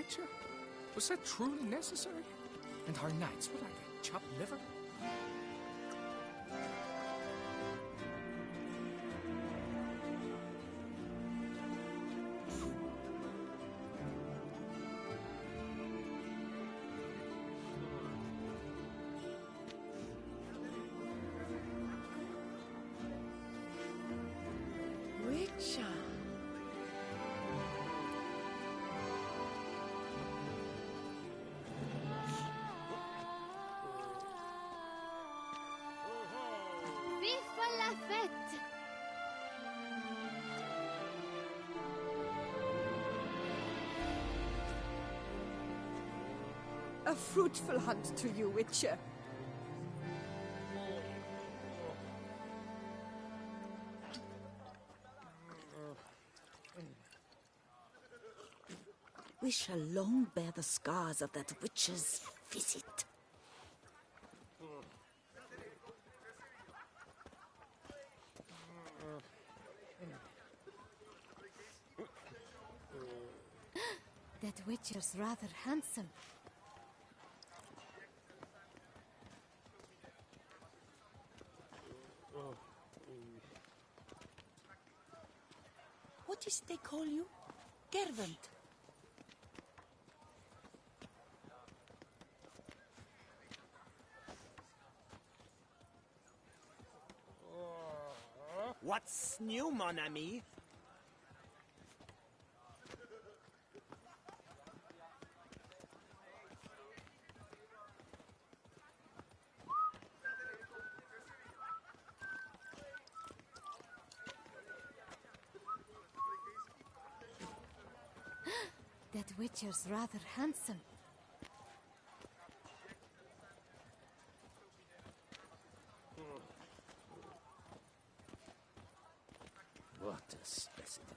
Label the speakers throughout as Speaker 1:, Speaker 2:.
Speaker 1: Witcher? Was that truly necessary? And our knights, what are they, chopped liver?
Speaker 2: Witcher.
Speaker 3: Vive la fête!
Speaker 2: A fruitful hunt to you, Witcher.
Speaker 4: We shall long bear the scars of that witch's visit.
Speaker 3: That Witcher's rather handsome.
Speaker 4: What is they call you? Servant.
Speaker 5: What's new, mon ami?
Speaker 3: That Witcher's rather handsome.
Speaker 1: What a specimen.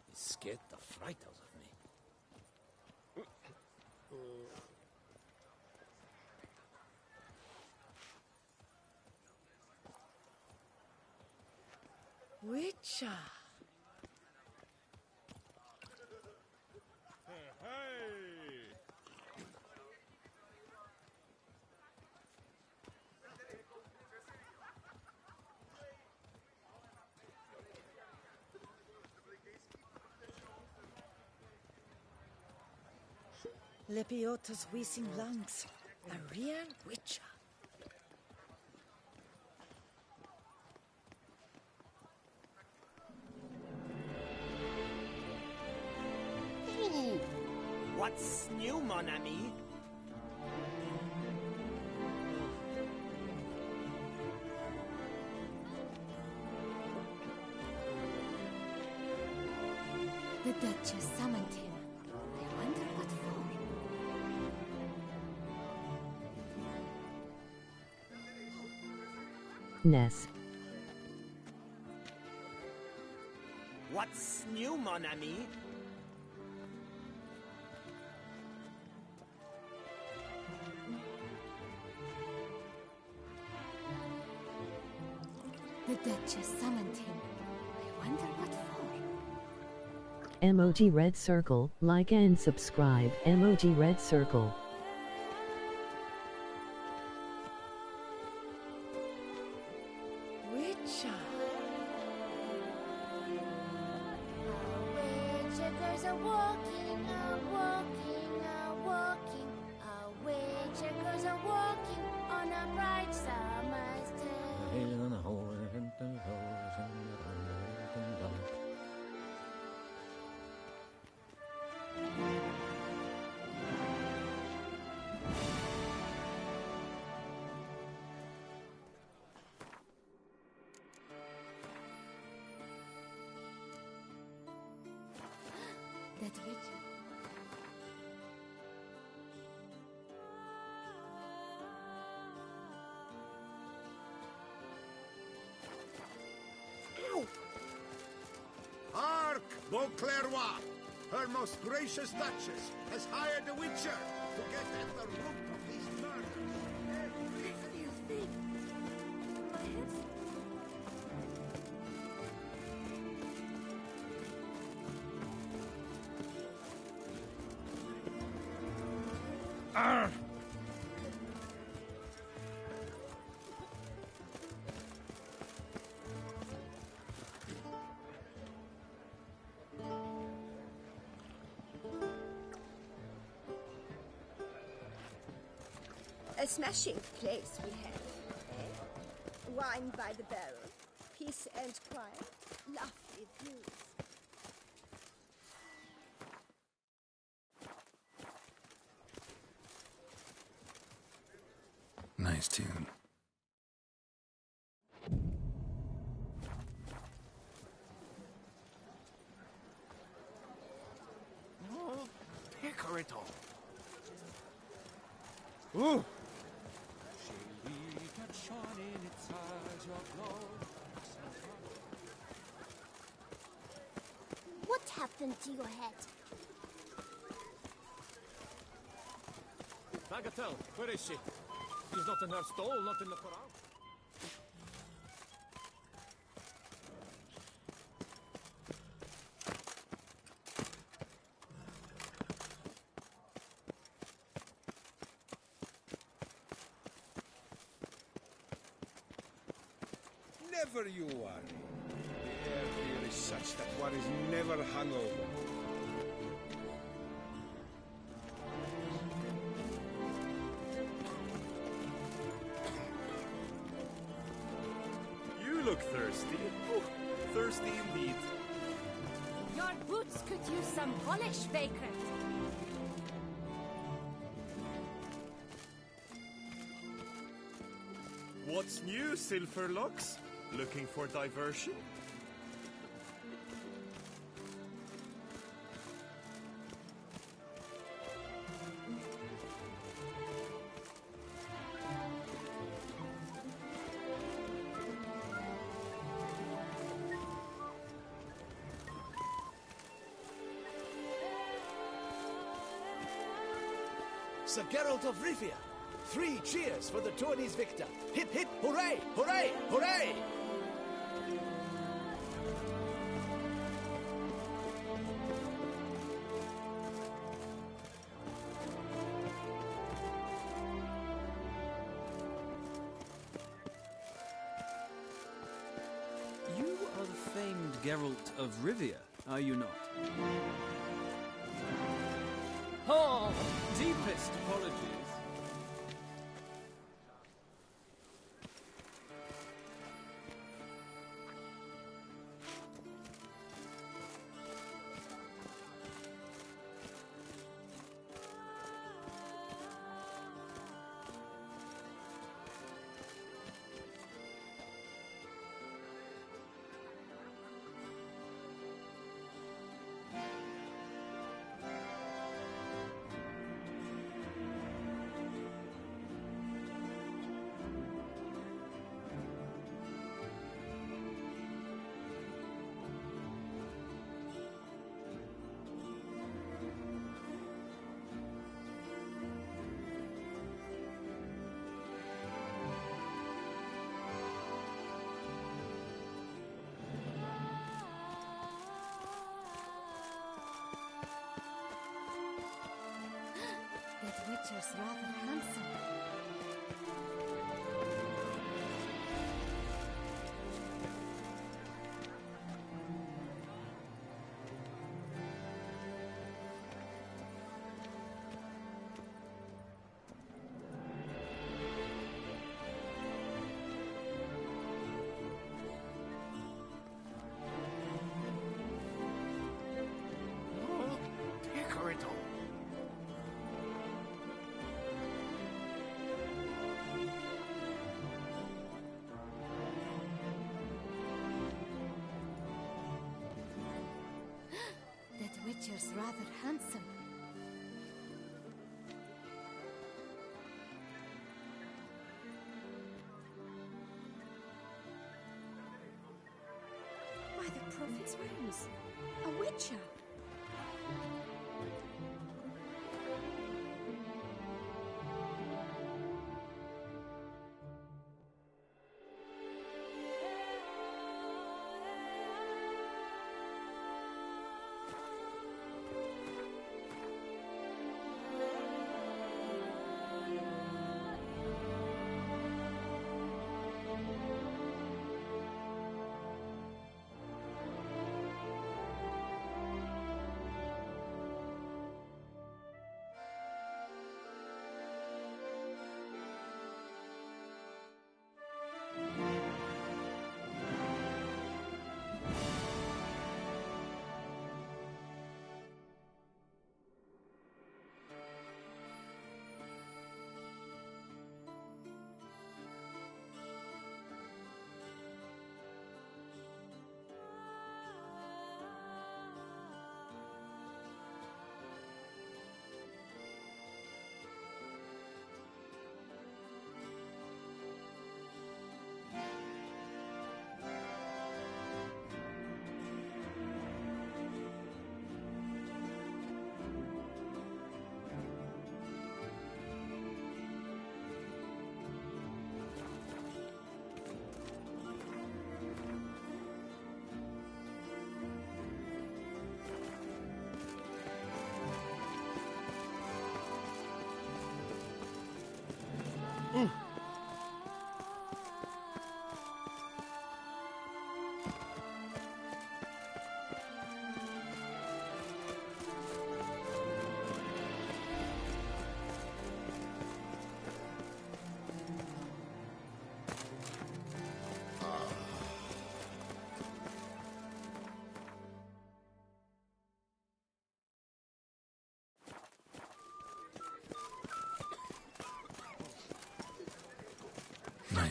Speaker 1: He scared the fright out of me.
Speaker 2: Witcher. Lepiota's wheezing lungs. A real witcher.
Speaker 5: What's new, mon ami?
Speaker 3: The Duchess summoned him. I wonder what for.
Speaker 6: Ness.
Speaker 5: What's new, mon ami?
Speaker 3: The Duchess summoned him. I wonder what for.
Speaker 6: Emoji red circle, like and subscribe. Emoji red circle.
Speaker 2: Witcher.
Speaker 3: Witchers are walking, walking. Witchers are walking on a bright summer's day. That witch.
Speaker 7: Hark, Beauclerc! Her most gracious Duchess has hired a witcher to get at the root of these murders.
Speaker 2: Funniest thing. My head's... A smashing place we have, eh? Wine by the barrel, peace and quiet, lovely views.
Speaker 8: Nice tune.
Speaker 1: Oh, Picarito.
Speaker 7: Ooh!
Speaker 3: What happened to your head?
Speaker 1: Bagatelle, where is she? She's not in her stall, not in the corral.
Speaker 7: Never you worry. The air here is such that one is never hungover.
Speaker 9: You look thirsty. Oh, thirsty indeed.
Speaker 3: Your boots could use some polish, vagrant.
Speaker 9: What's new, Silverlocks? Looking for diversion?
Speaker 1: Sir Geralt of Rivia. 3 cheers for the tourney's victor. Hip hip hooray, hooray, hooray!
Speaker 10: You are the famed Geralt of Rivia, are you not? Oh, deepest apologies.
Speaker 3: That Witcher's rather handsome.
Speaker 1: Oh, Picarito.
Speaker 3: That Witcher's rather handsome.
Speaker 2: By the prophet's rose, a witcher.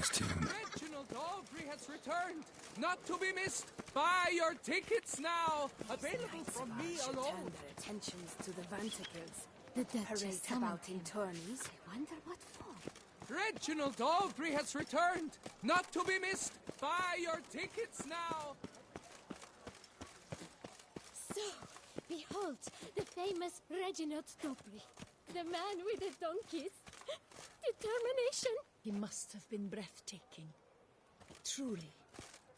Speaker 8: nice tune.
Speaker 11: Reginald Aubrey has returned, not to be missed. Buy your tickets now. Available from me alone.
Speaker 12: Turn their attentions to the ventricles. The Duchess about in tourneys. I wonder what for.
Speaker 11: Reginald Aubrey has returned, not to be missed. Buy your tickets now.
Speaker 3: So, behold, the famous Reginald Aubrey. The man with the donkeys. Determination.
Speaker 13: He must have been breathtaking. Truly,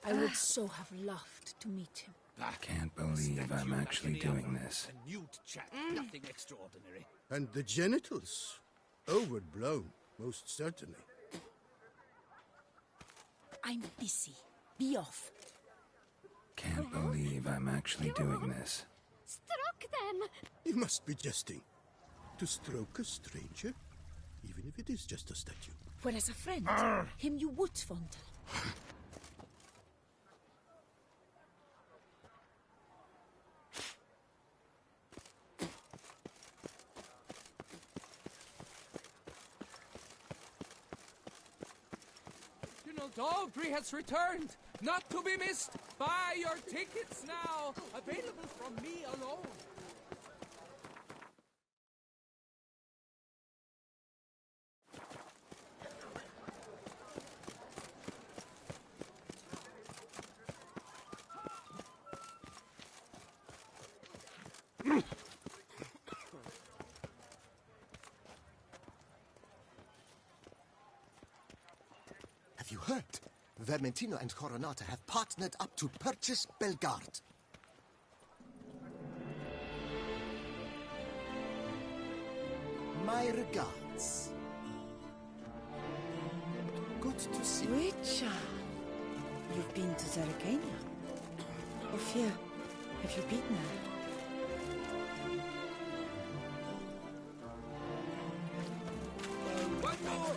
Speaker 13: I would so have loved to meet him.
Speaker 8: I can't believe I'm actually doing this.
Speaker 1: A nude chat, nothing extraordinary.
Speaker 7: And the genitals? Overblown, most certainly.
Speaker 13: I'm busy. Be off.
Speaker 8: Can't believe I'm actually doing this.
Speaker 3: Struck them.
Speaker 7: You must be jesting. To stroke a stranger? Even if it is just a statue.
Speaker 13: Whereas a friend, him you would fondle.
Speaker 11: Reginald Aubrey has returned, not to be missed. Buy your tickets now. Available from me alone.
Speaker 14: Have you heard? Vermentino and Coronata have partnered up to purchase Bellegarde. My regards. Good to see you.
Speaker 15: Richard, you've been to Zerrikania. Ophir, have you beaten her?
Speaker 1: One more!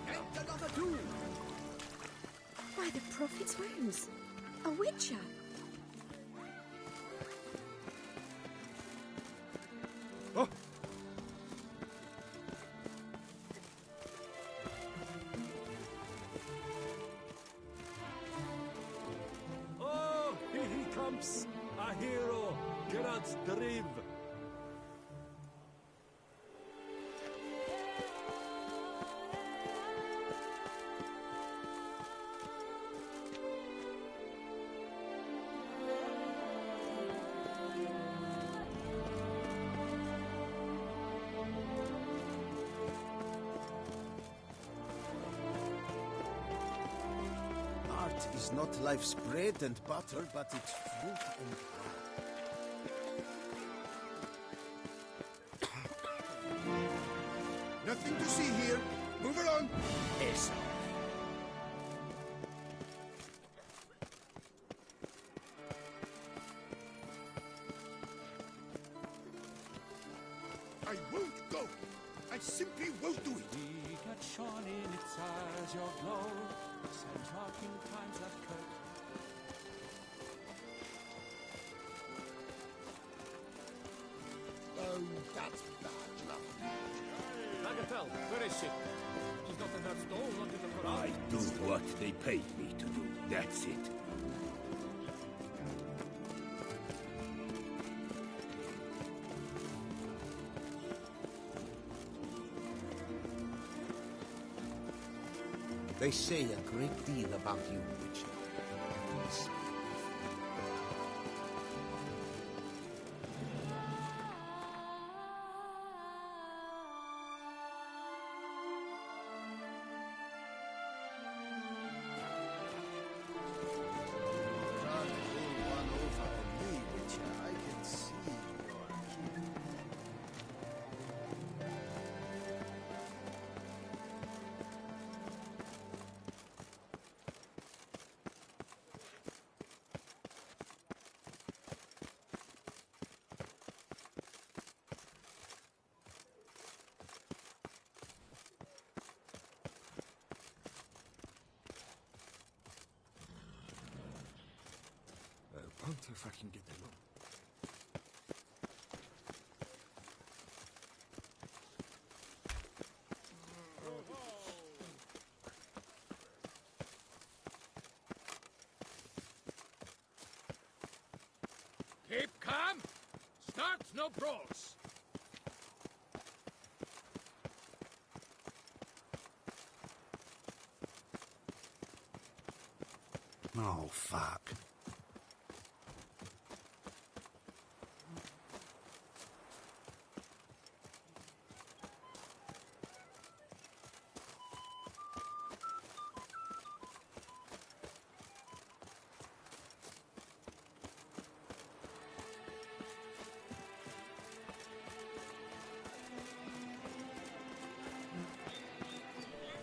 Speaker 1: And another two!
Speaker 2: Why, the prophet's wounds. A witcher.
Speaker 7: Oh!
Speaker 1: Oh, here he comes! A hero! Gerard's Driv!
Speaker 7: Art is not life's bread and butter, but its fruit and nothing to see here. Move along.
Speaker 1: Yes.
Speaker 7: I won't go. I simply won't do it.
Speaker 11: We got shone in its eyes, your glow. Send talking times that cut.
Speaker 7: Oh, that's bad luck.
Speaker 1: Lagerfeld, where is she? She's not in that stall, not in the corral.
Speaker 16: I do what they paid me to do. That's it.
Speaker 14: They say a great deal about you, Witcher.
Speaker 1: I wonder if I can get along.
Speaker 11: Start no brawls.
Speaker 7: Oh, fuck.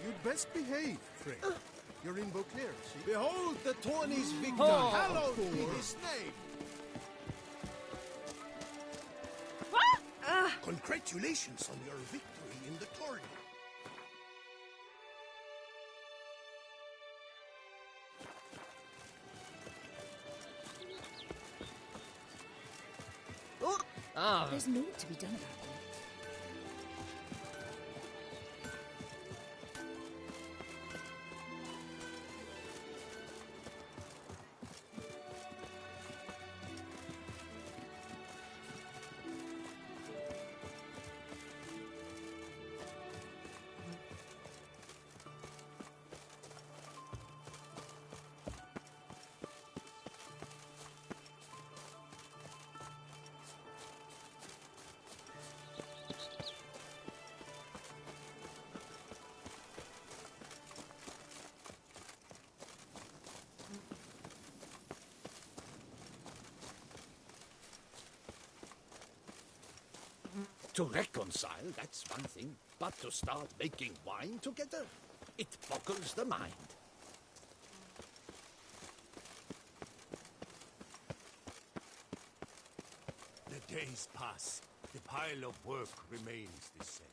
Speaker 1: You'd best behave, Frey. You're in Beauclair, see?
Speaker 7: Behold the tourney's victor!
Speaker 1: Oh,
Speaker 7: Hallowed be
Speaker 1: poor.
Speaker 7: his name! Congratulations on your victory in the tourney.
Speaker 13: There's naught to be done about that.
Speaker 1: To reconcile, that's one thing. But to start making wine together, it boggles the mind.
Speaker 16: The days pass. The pile of work remains the same.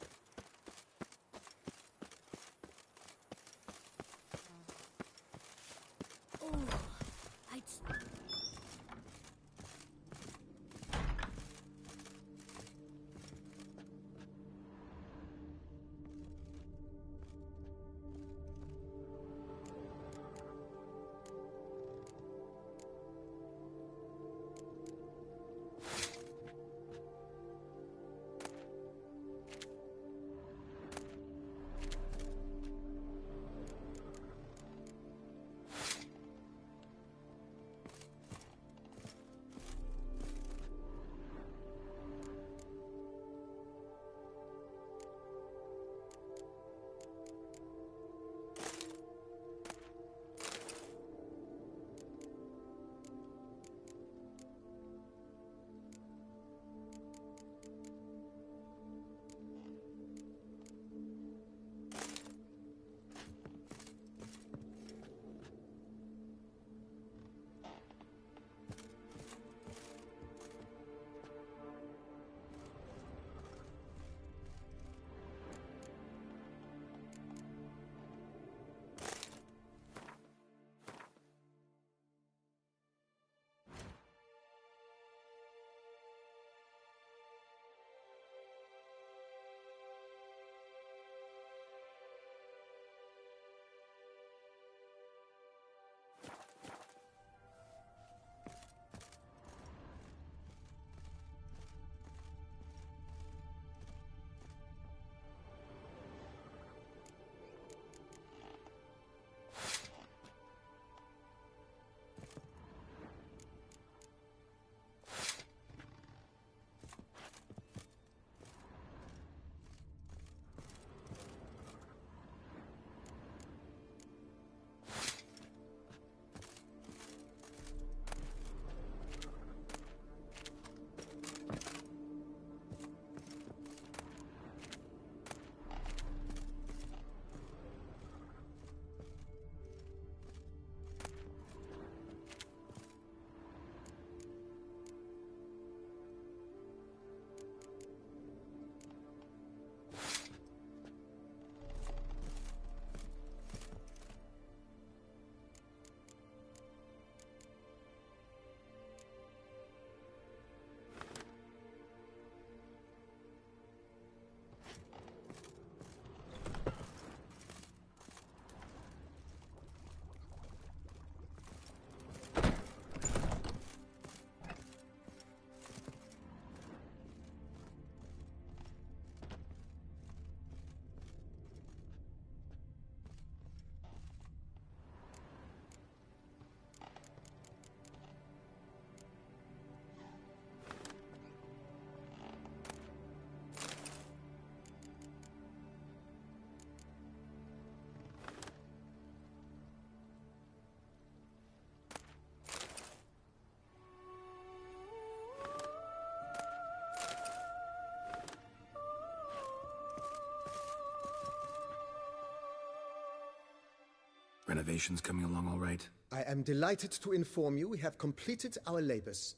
Speaker 8: Renovations coming along all right?
Speaker 14: I am delighted to inform you we have completed our labors.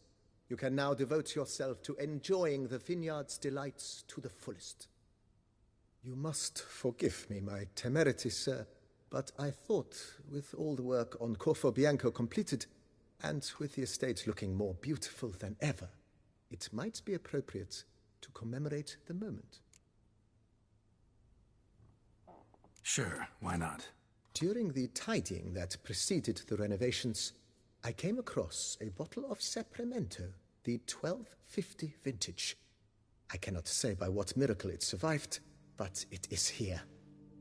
Speaker 14: You can now devote yourself to enjoying the vineyard's delights to the fullest. You must forgive me my temerity, sir, but I thought, with all the work on Corfo Bianco completed, and with the estate looking more beautiful than ever, it might be appropriate to commemorate the moment.
Speaker 8: Sure, why not?
Speaker 14: During the tidying that preceded the renovations, I came across a bottle of Sapramento, the 1250 vintage. I cannot say by what miracle it survived, but it is here,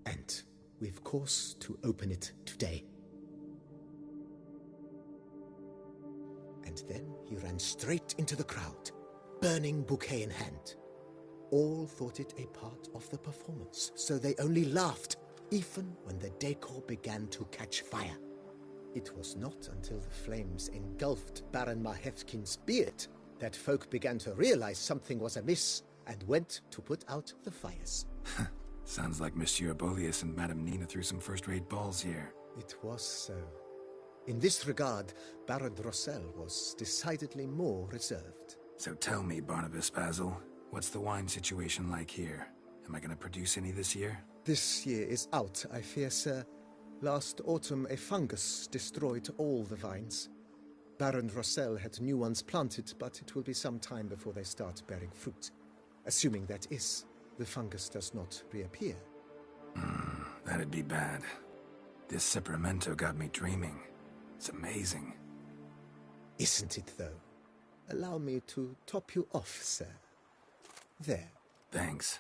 Speaker 14: and we've cause to open it today. And then he ran straight into the crowd, burning bouquet in hand. All thought it a part of the performance, so they only laughed, even when the decor began to catch fire. It was not until the flames engulfed Baron Mahevkin's beard that folk began to realize something was amiss and went to put out the fires.
Speaker 8: Sounds like Monsieur Bolius and Madame Nina threw some first-rate balls here.
Speaker 14: It was so. In this regard, Baron Rossel was decidedly more reserved.
Speaker 8: So tell me, Barnabas Basil, what's the wine situation like here? Am I going to produce any this year?
Speaker 14: This year is out, I fear, sir. Last autumn, a fungus destroyed all the vines. Baron Rossel had new ones planted, but it will be some time before they start bearing fruit. Assuming that is, the fungus does not reappear.
Speaker 8: That'd be bad. This Sapramento got me dreaming. It's amazing.
Speaker 14: Isn't it, though? Allow me to top you off, sir. There.
Speaker 8: Thanks.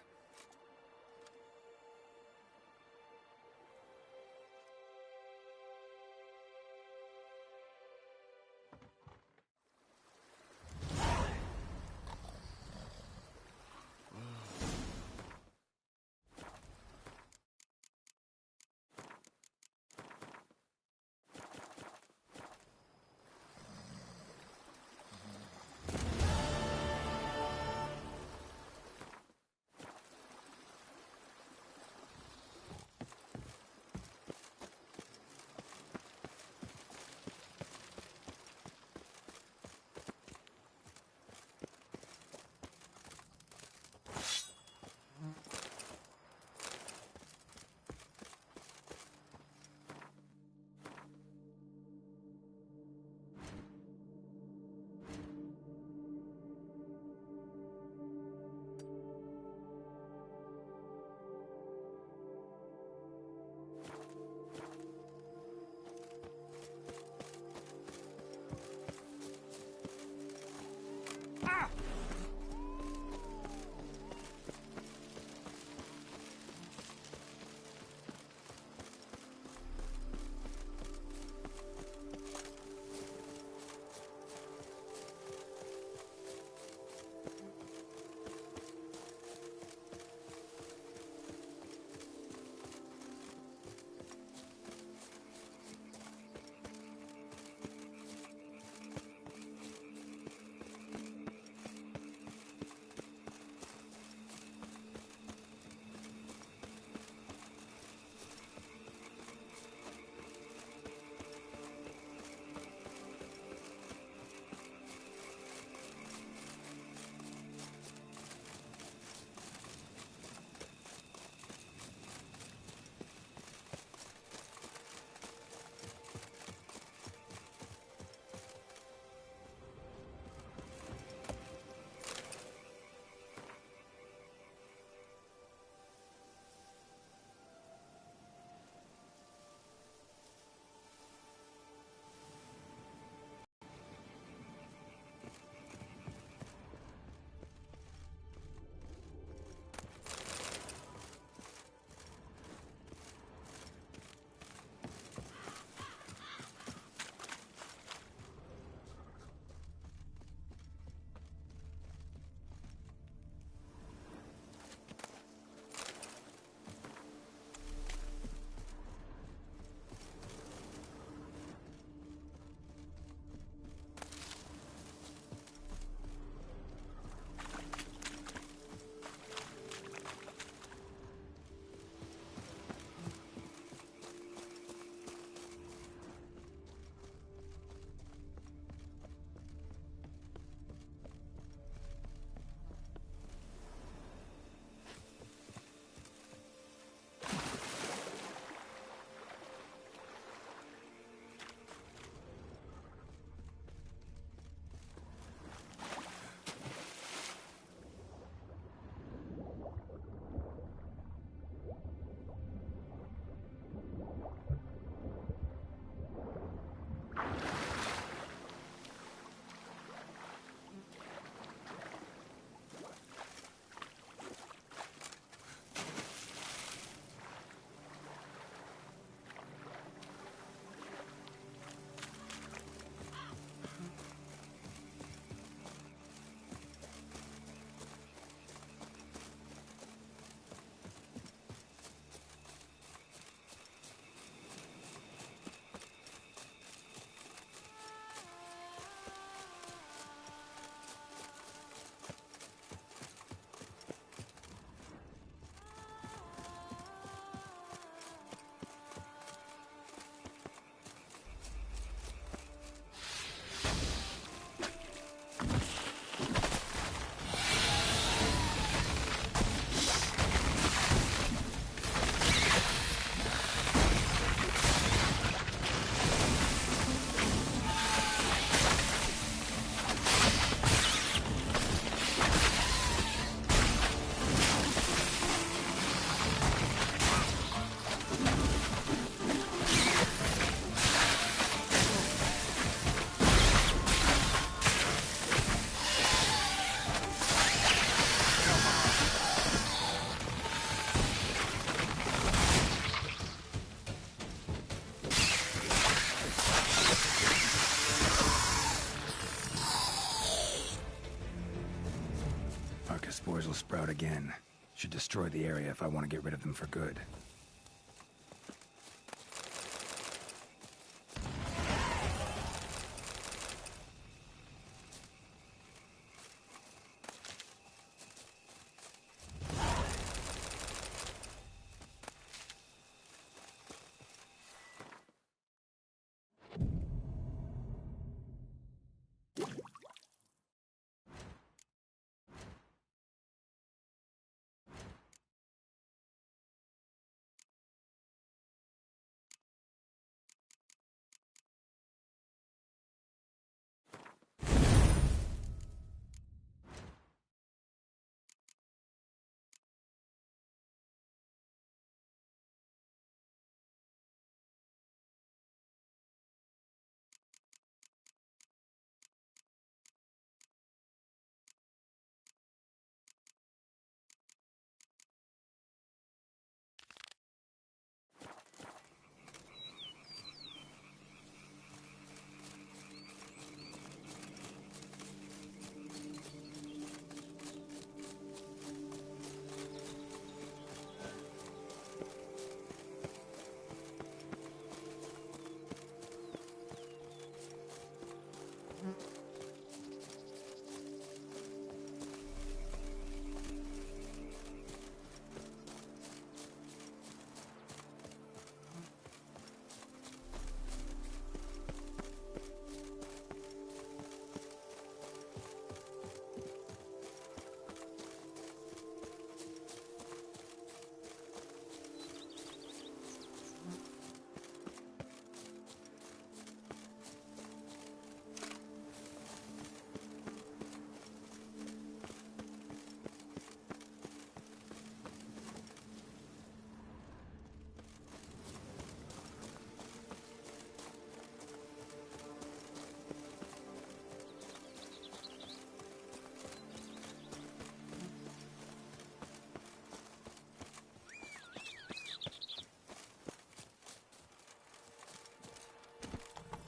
Speaker 8: will sprout again. Should destroy the area if I want to get rid of them for good.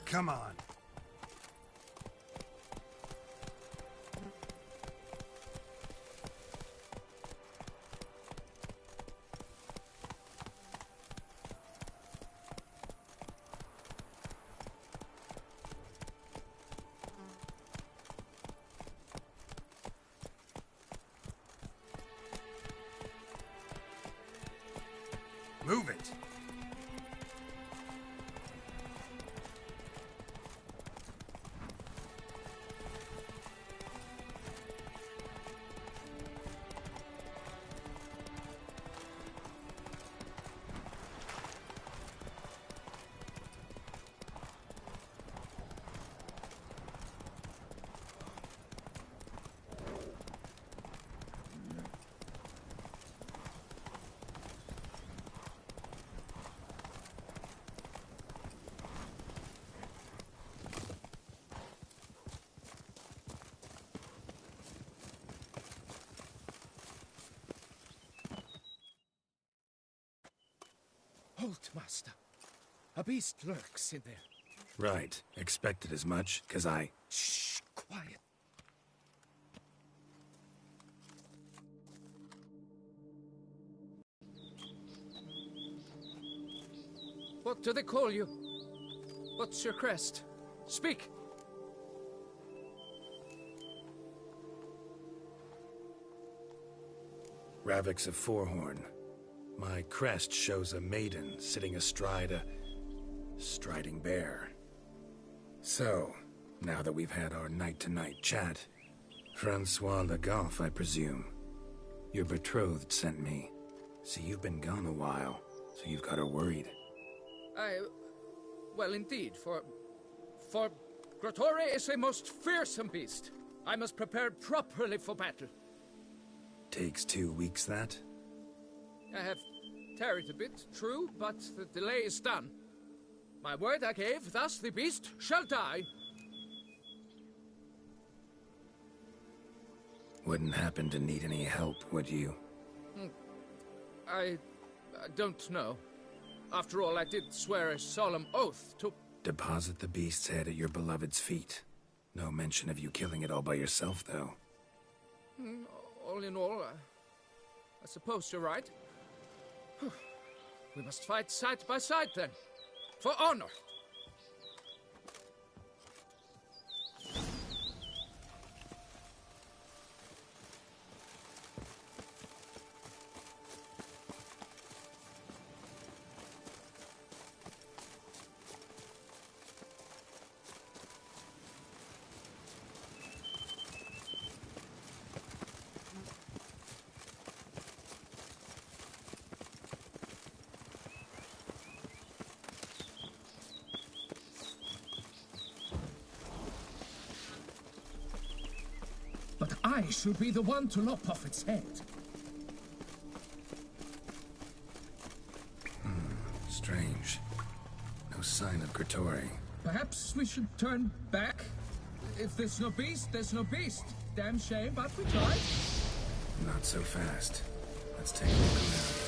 Speaker 8: Come on. Move it.
Speaker 11: Halt, master. A beast lurks in there.
Speaker 8: Right. Expected as much, 'cause I...
Speaker 11: Shh, quiet. What do they call you? What's your crest? Speak!
Speaker 8: Ravix of Fourhorn. My crest shows a maiden sitting astride a... striding bear. So, now that we've had our night-to-night chat, Francois Le Goff, I presume. Your betrothed sent me. See, you've been gone a while, so you've got her worried.
Speaker 11: Well, indeed, for Grotore is a most fearsome beast. I must prepare properly for battle.
Speaker 8: Takes 2 weeks, that?
Speaker 11: I have tarried a bit, true, but the delay is done. My word I gave, thus the beast shall die.
Speaker 8: Wouldn't happen to need any help, would you?
Speaker 11: I don't know. After all, I did swear a solemn oath to...
Speaker 8: Deposit the beast's head at your beloved's feet. No mention of you killing it all by yourself, though.
Speaker 11: All all in all, I suppose you're right. We must fight side by side then, for honor.
Speaker 17: But I should be the one to lop off its head.
Speaker 8: Strange. No sign of Gretori.
Speaker 17: Perhaps we should turn back? If there's no beast, there's no beast. Damn shame, but we tried.
Speaker 8: Not so fast. Let's take a look around.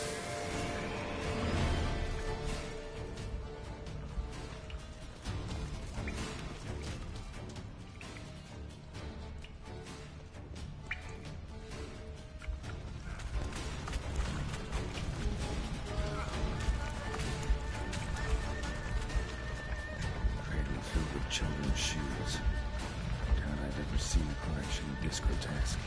Speaker 8: Children's shoes. Doubt I've ever seen a collection this grotesque.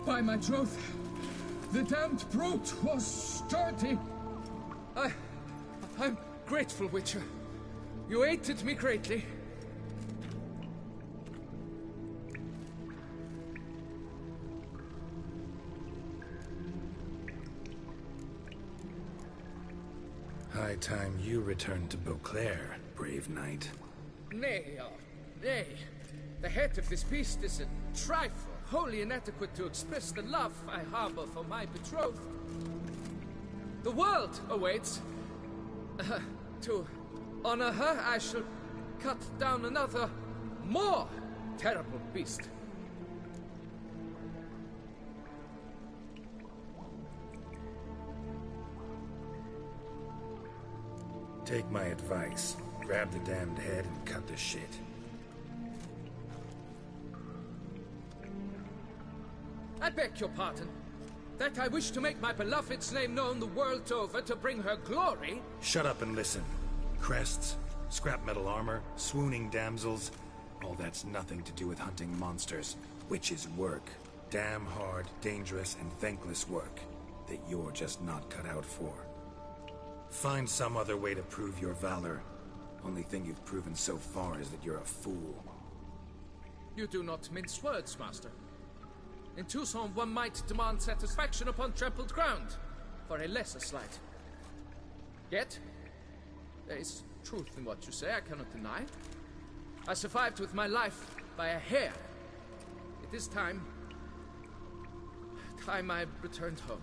Speaker 17: By my troth, the damned brute was sturdy.
Speaker 11: I'm grateful, Witcher. You aided me greatly.
Speaker 8: High time you returned to Beauclair, brave knight.
Speaker 11: Nay, nay. The head of this beast is a trifle, wholly inadequate to express the love I harbor for my betrothed. The world awaits. To honor her, I shall cut down another, more terrible beast.
Speaker 8: Take my advice. Grab the damned head and cut the shit.
Speaker 11: I beg your pardon. That I wish to make my beloved's name known the world over to bring her glory.
Speaker 8: Shut up and listen. Crests, scrap metal armor, swooning damsels. All that's nothing to do with hunting monsters. Witches' work. Damn hard, dangerous, and thankless work that you're just not cut out for. Find some other way to prove your valor. Only thing you've proven so far is that you're a fool.
Speaker 11: You do not mince words, Master. In Toussaint, one might demand satisfaction upon trampled ground, for a lesser slight. Yet, there is truth in what you say, I cannot deny. I survived with my life by a hair. It is time I returned home.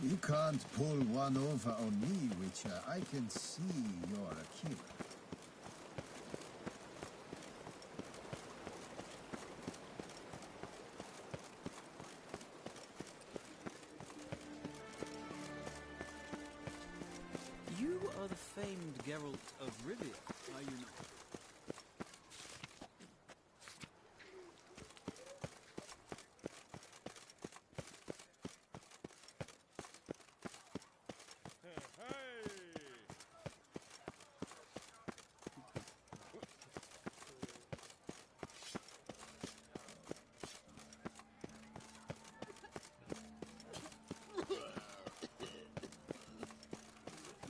Speaker 7: You can't pull one over on me, Witcher. I can see you're a killer.
Speaker 10: You are the famed Geralt of Rivia, are you not?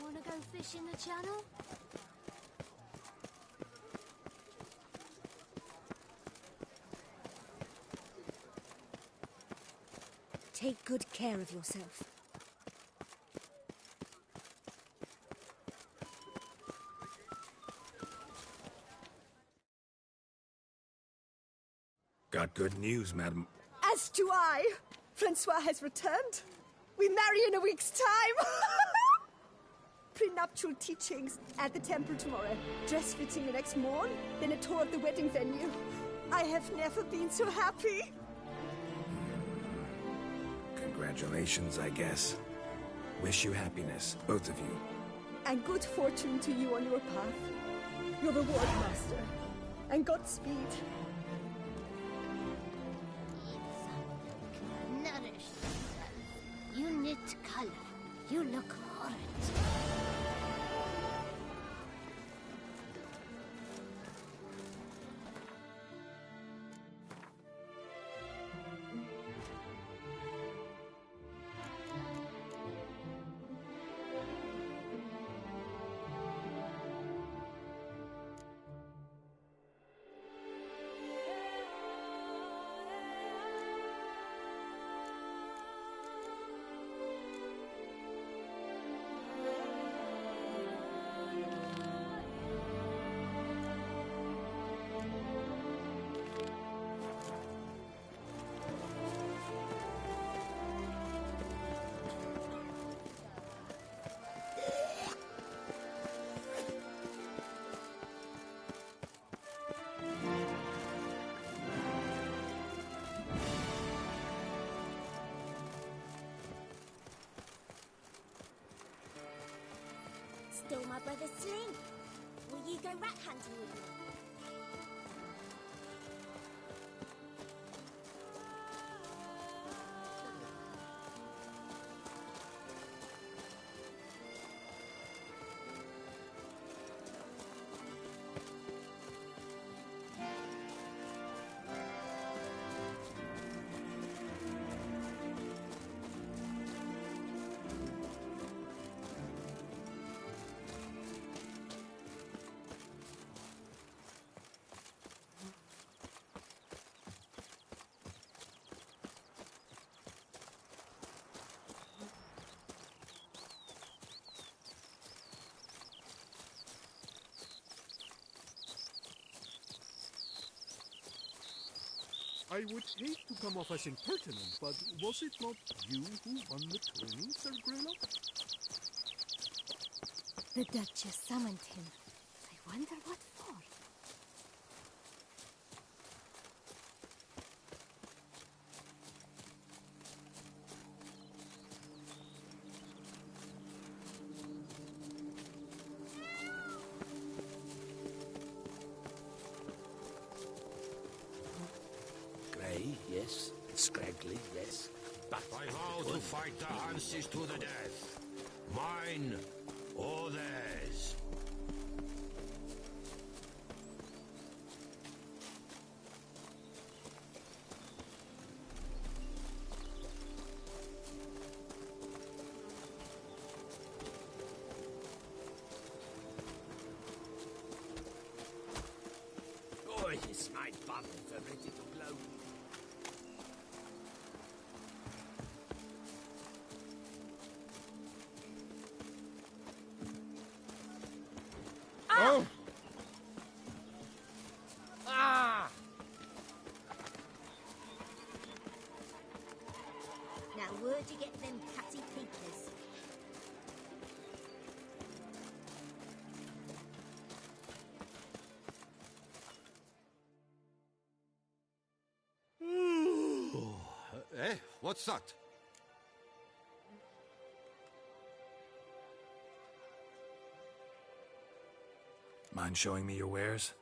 Speaker 3: Wanna go fish in the channel?
Speaker 2: Take good care of yourself.
Speaker 8: Got good news, madam.
Speaker 2: As do I. Francois has returned. We marry in a week's time. Prenuptial teachings at the temple tomorrow. Dress fitting the next morn, then a tour of the wedding venue. I have never been so happy.
Speaker 8: Congratulations, I guess. Wish you happiness, both of you.
Speaker 2: And good fortune to you on your path. Your reward, master. And Godspeed.
Speaker 3: Nourish yourself. You knit color. You look horrid.
Speaker 2: Stole my brother's sling. Will you go rat hunting with me?
Speaker 18: I would hate to come off as impertinent, but was it not you who won the tourney, Sir Greylock?
Speaker 3: The Duchess summoned him. I wonder what for.
Speaker 1: Grey, yes. Scraggly, yes. But
Speaker 16: I vow to fight the Hanses to the death. Mine or theirs.
Speaker 1: Oh, yes, my bubbles are ready to blow.
Speaker 11: Oh! Ah!
Speaker 2: Now
Speaker 19: Where'd you get them cutty peepers?
Speaker 16: What's that?
Speaker 8: Mind showing me your wares?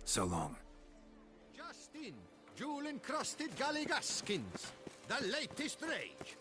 Speaker 8: So long.
Speaker 16: Just in, jewel-encrusted galligaskins, the latest rage.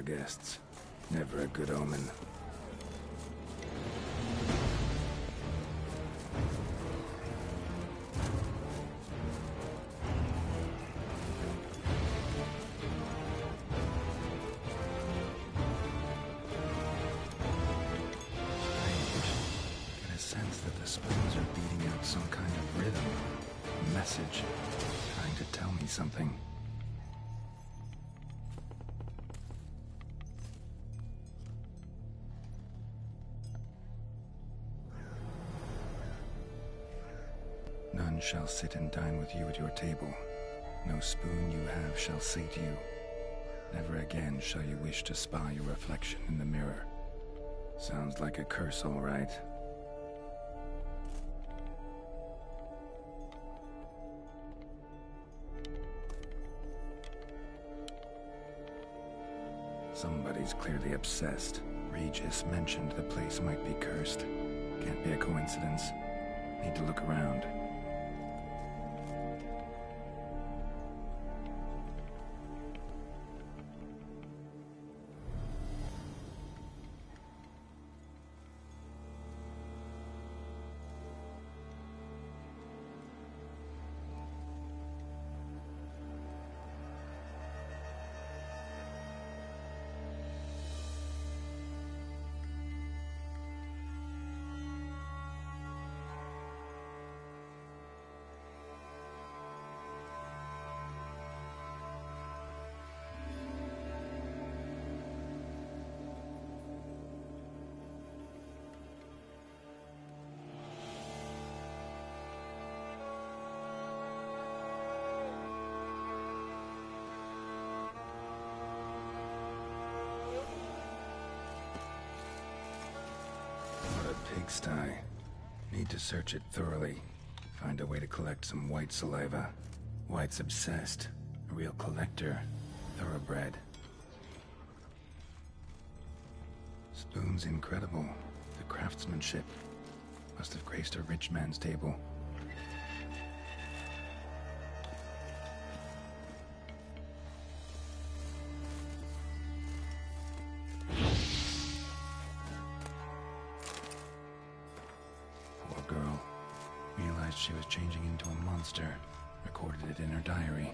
Speaker 8: our guests. Never a good omen. Get a sense that the spoons are beating out some kind of rhythm, a message, trying to tell me something. None shall sit and dine with you at your table. No spoon you have shall sate you. Never again shall you wish to spy your reflection in the mirror. Sounds like a curse, all right. Somebody's clearly obsessed. Regis mentioned the place might be cursed. Can't be a coincidence. Need to look around. Pigsty. Need to search it thoroughly. Find a way to collect some white saliva. White's obsessed. A real collector. Thoroughbred. Spoon's incredible. The craftsmanship. Must have graced a rich man's table. She was changing into a monster. Recorded it in her diary.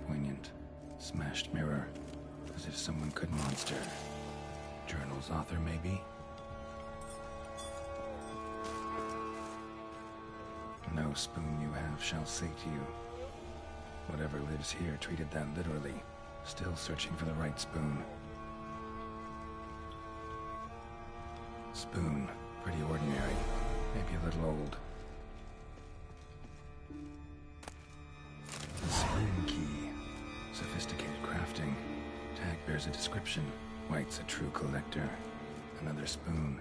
Speaker 8: Poignant. Smashed mirror. As if someone could monster. Journal's author, maybe? No spoon you have shall sate you. Whatever lives here treated that literally. Still searching for the right spoon. Spoon. Pretty ordinary. Maybe a little old. Spoon key. Sophisticated crafting. Tag bears a description. White's a true collector. Another spoon.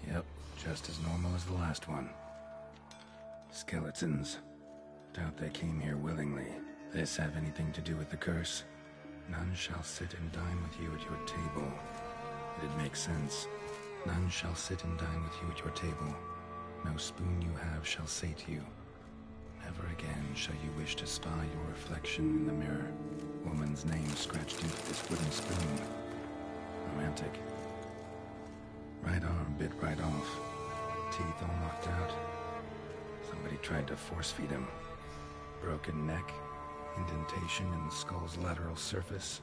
Speaker 8: Yep, just as normal as the last one. Skeletons. Doubt they came here willingly. This have anything to do with the curse? None shall sit and dine with you at your table. It'd make sense. None shall sit and dine with you at your table. No spoon you have shall sate you. Never again shall you wish to spy your reflection in the mirror. Woman's name scratched into this wooden spoon. Romantic. Right arm bit right off. Teeth all knocked out. Somebody tried to force feed him. Broken neck. Indentation in the skull's lateral surface.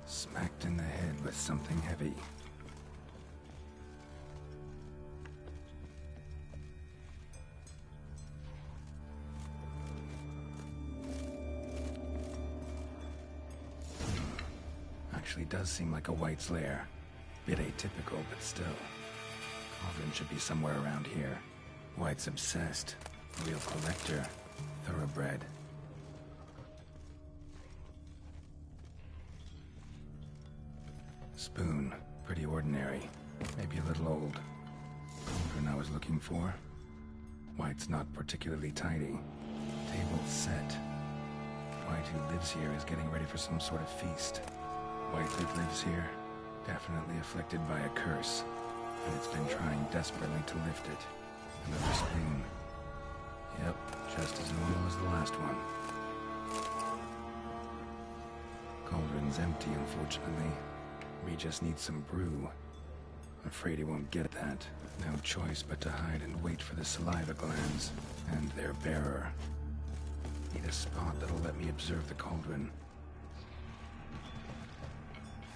Speaker 8: Smacked in the head with something heavy. Actually does seem like a White's lair. Bit atypical, but still. Cauldron should be somewhere around here. White's obsessed. Real collector. Thoroughbred. Spoon. Pretty ordinary. Maybe a little old. Cauldron I was looking for. White's not particularly tidy. Table set. White who lives here is getting ready for some sort of feast. White that lives here, definitely afflicted by a curse, and it's been trying desperately to lift it. Another spoon. Yep, just as normal as the last one. Cauldron cauldron's empty, unfortunately. Regis needs some brew. Afraid he won't get that. No choice but to hide and wait for the saliva glands and their bearer. Need a spot that'll let me observe the cauldron.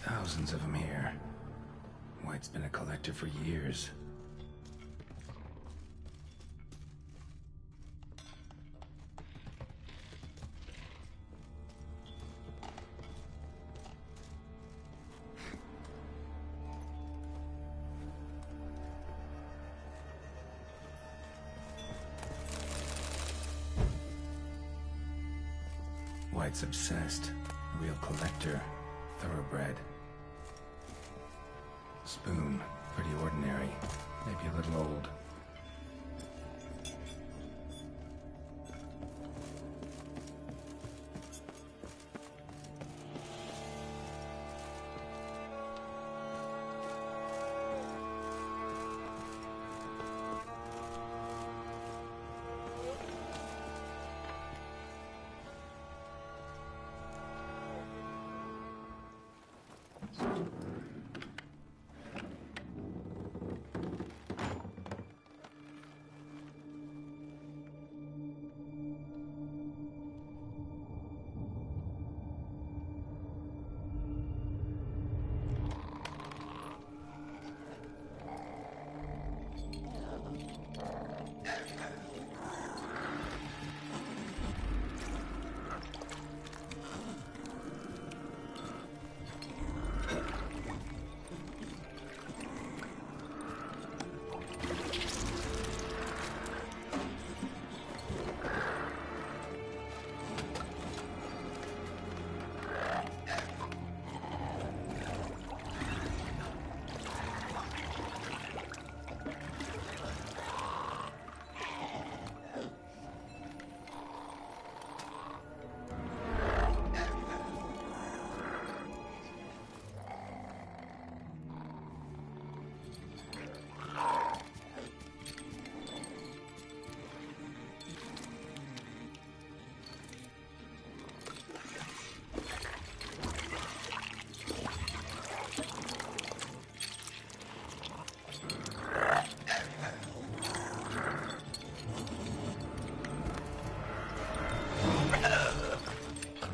Speaker 8: Thousands of them here. White's been a collector for years. White's obsessed. A real collector. Thoroughbred. Spoon. Pretty ordinary. Maybe a little old.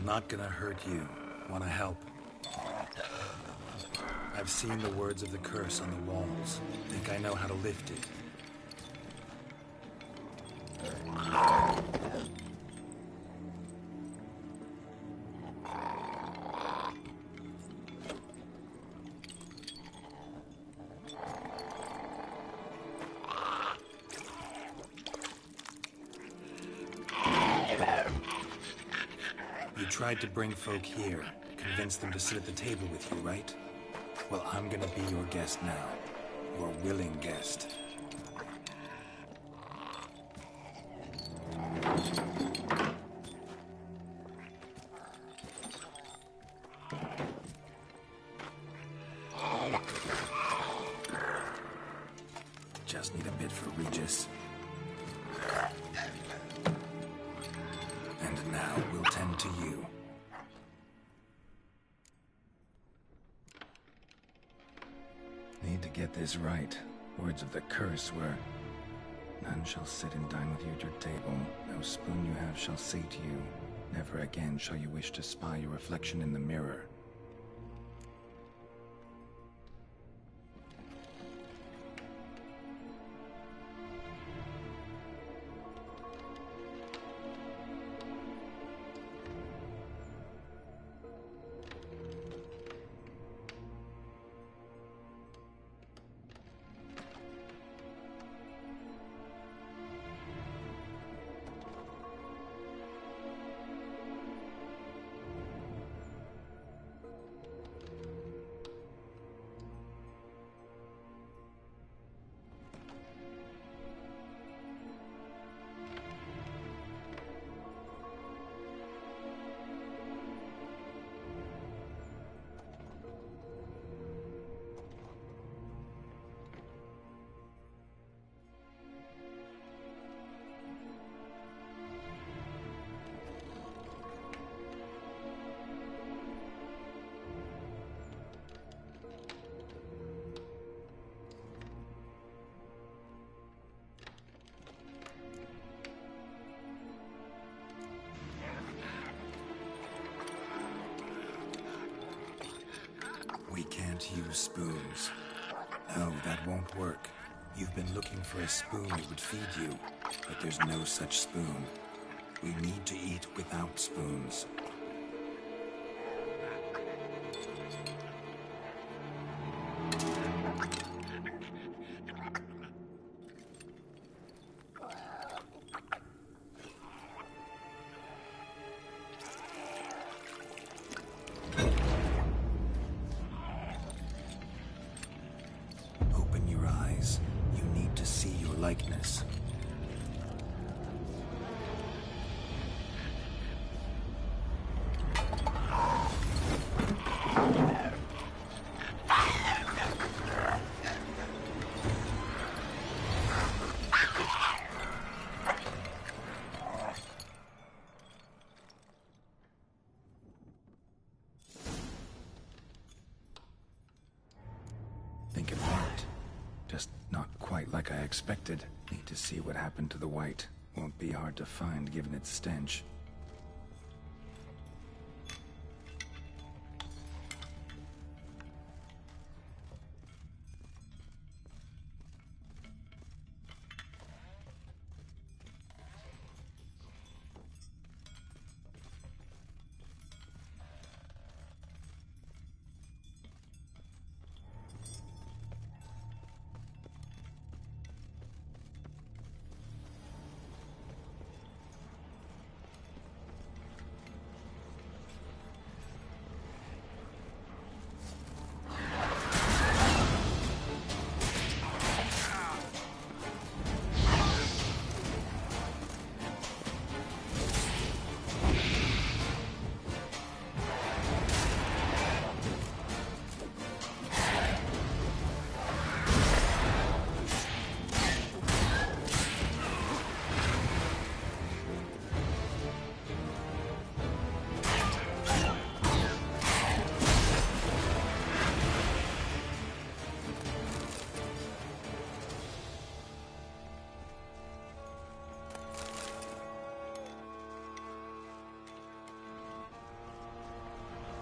Speaker 8: Not gonna hurt you. Wanna help? I've seen the words of the curse on the walls. Think I know how to lift it. Tried to bring folk here, convince them to sit at the table with you, right? Well, I'm gonna be your guest now. Your willing guest. Just need a bit for Regis. And now we'll tend to you. Need to get this right. Words of the curse were, none shall sit and dine with you at your table. No spoon you have shall sate you. Never again shall you wish to spy your reflection in the mirror. can't use spoons. No, that won't work. You've been looking for a spoon that would feed you, but there's no such spoon. We need to eat without spoons. Open your eyes. You need to see your likeness. Think it worked. Just not quite like I expected. Need to see what happened to the white. Won't be hard to find given its stench.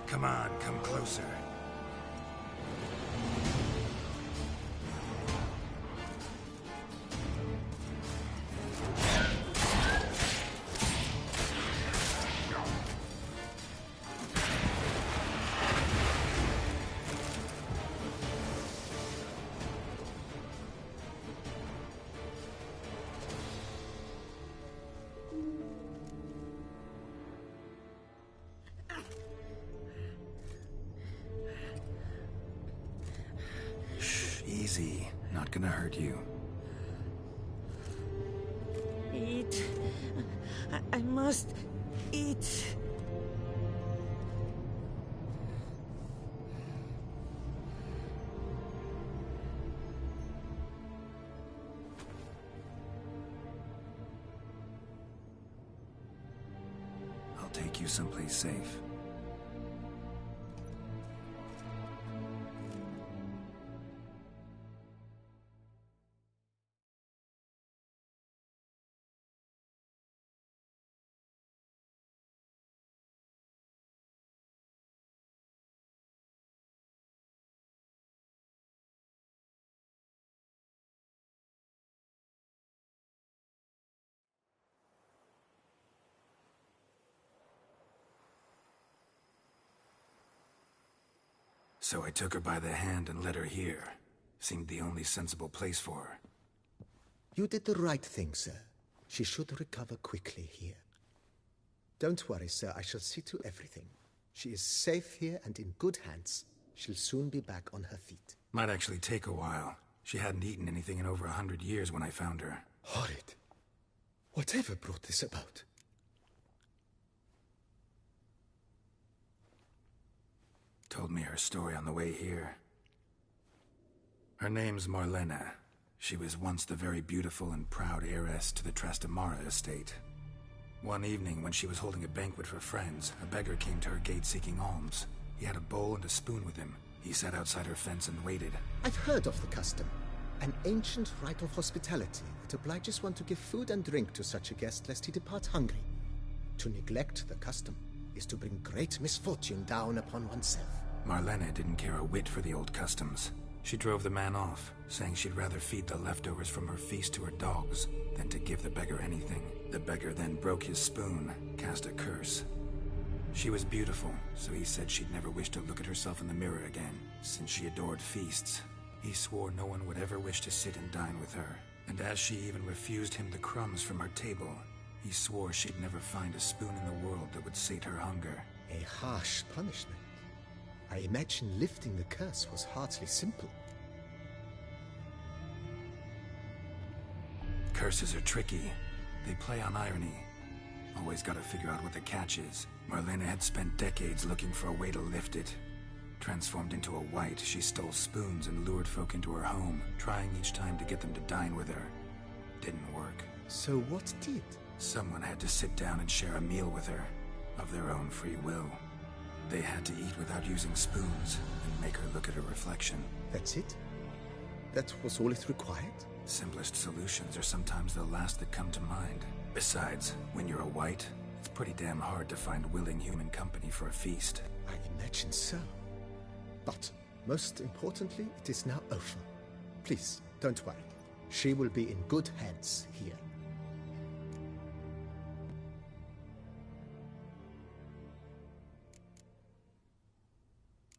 Speaker 8: Come on, come closer. Easy. Not gonna hurt you.
Speaker 15: Eat. I must eat.
Speaker 8: I'll take you someplace safe. So I took her by the hand and led her here. Seemed the only sensible place for her.
Speaker 14: You did the right thing, sir. She should recover quickly here. Don't worry, sir. I shall see to everything. She is safe here and in good hands. She'll soon be back on her feet.
Speaker 8: Might actually take a while. She hadn't eaten anything in over 100 years when I found her.
Speaker 14: Horrid. Whatever brought this about?
Speaker 8: Told me her story on the way here. Her name's Marlena. She was once the very beautiful and proud heiress to the Trastamara estate. One evening, when she was holding a banquet for friends, a beggar came to her gate seeking alms. He had a bowl and a spoon with him. He sat outside her fence and waited.
Speaker 14: I've heard of the custom. An ancient rite of hospitality that obliges one to give food and drink to such a guest lest he depart hungry. To neglect the custom is to bring great misfortune down upon oneself.
Speaker 8: Marlena didn't care a whit for the old customs. She drove the man off, saying she'd rather feed the leftovers from her feast to her dogs than to give the beggar anything. The beggar then broke his spoon, cast a curse. She was beautiful, so he said she'd never wish to look at herself in the mirror again. Since she adored feasts, he swore no one would ever wish to sit and dine with her. And as she even refused him the crumbs from her table, he swore she'd never find a spoon in the world that would sate her hunger.
Speaker 14: A harsh punishment. I imagine lifting the curse was hardly simple.
Speaker 8: Curses are tricky. They play on irony. Always gotta figure out what the catch is. Marlena had spent decades looking for a way to lift it. Transformed into a wight, she stole spoons and lured folk into her home, trying each time to get them to dine with her. Didn't work.
Speaker 14: So what did?
Speaker 8: Someone had to sit down and share a meal with her, of their own free will. They had to eat without using spoons, and make her look at her reflection.
Speaker 14: That's it? That was all it required?
Speaker 8: Simplest solutions are sometimes the last that come to mind. Besides, when you're a wight, it's pretty damn hard to find willing human company for a feast.
Speaker 14: I imagine so. But, most importantly, it is now over. Please, don't worry. She will be in good hands here.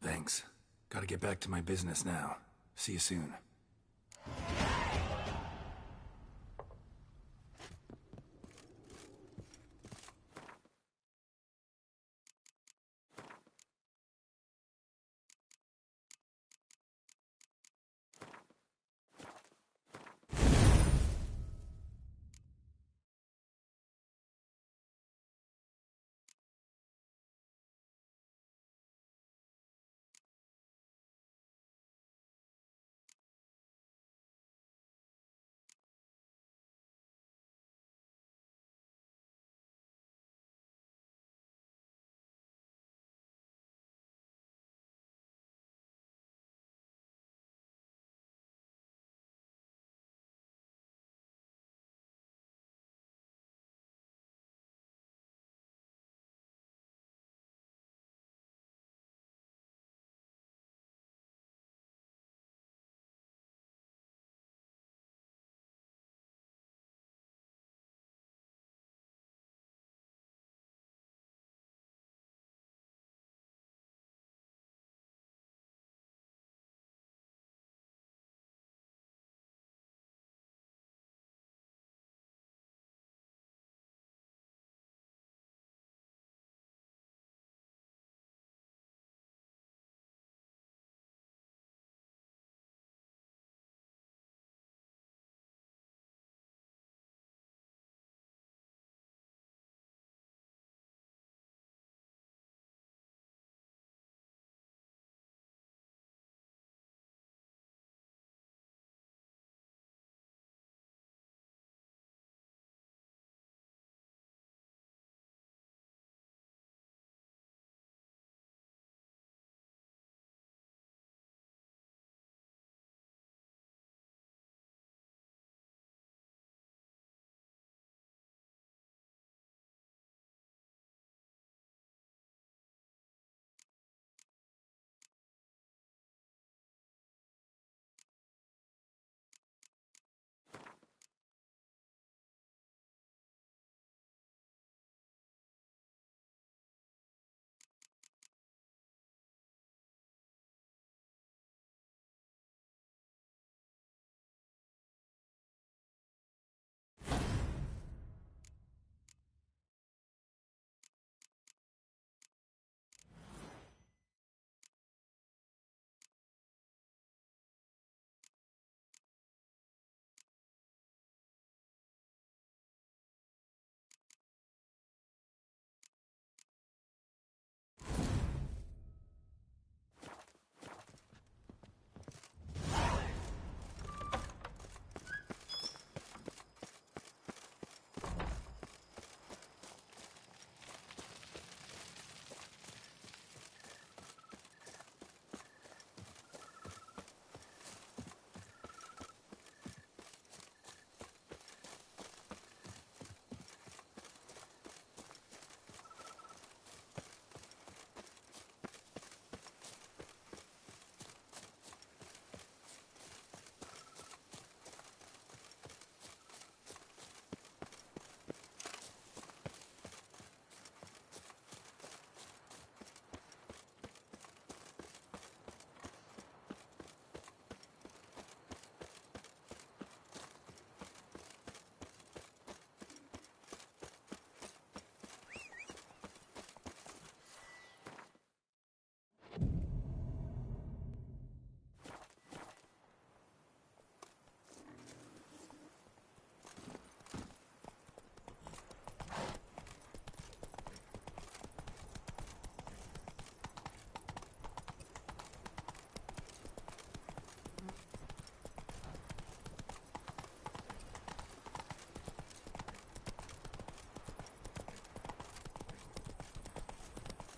Speaker 8: Thanks. Gotta get back to my business now. See you soon.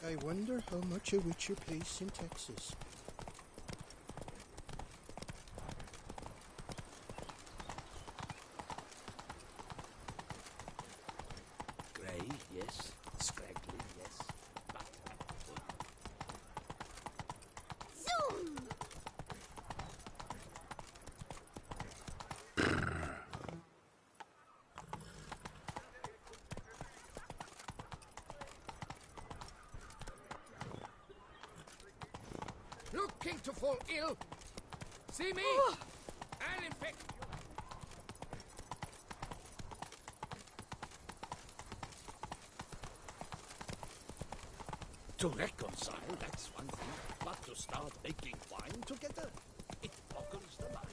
Speaker 20: I wonder how much a witcher pays in taxes.
Speaker 1: Grey, yes. Scraggly, yes. But
Speaker 3: Zoom!
Speaker 11: Looking to fall ill? See me? I'll infect you.
Speaker 1: to reconcile, that's one thing. But to start making wine together, it boggles the mind.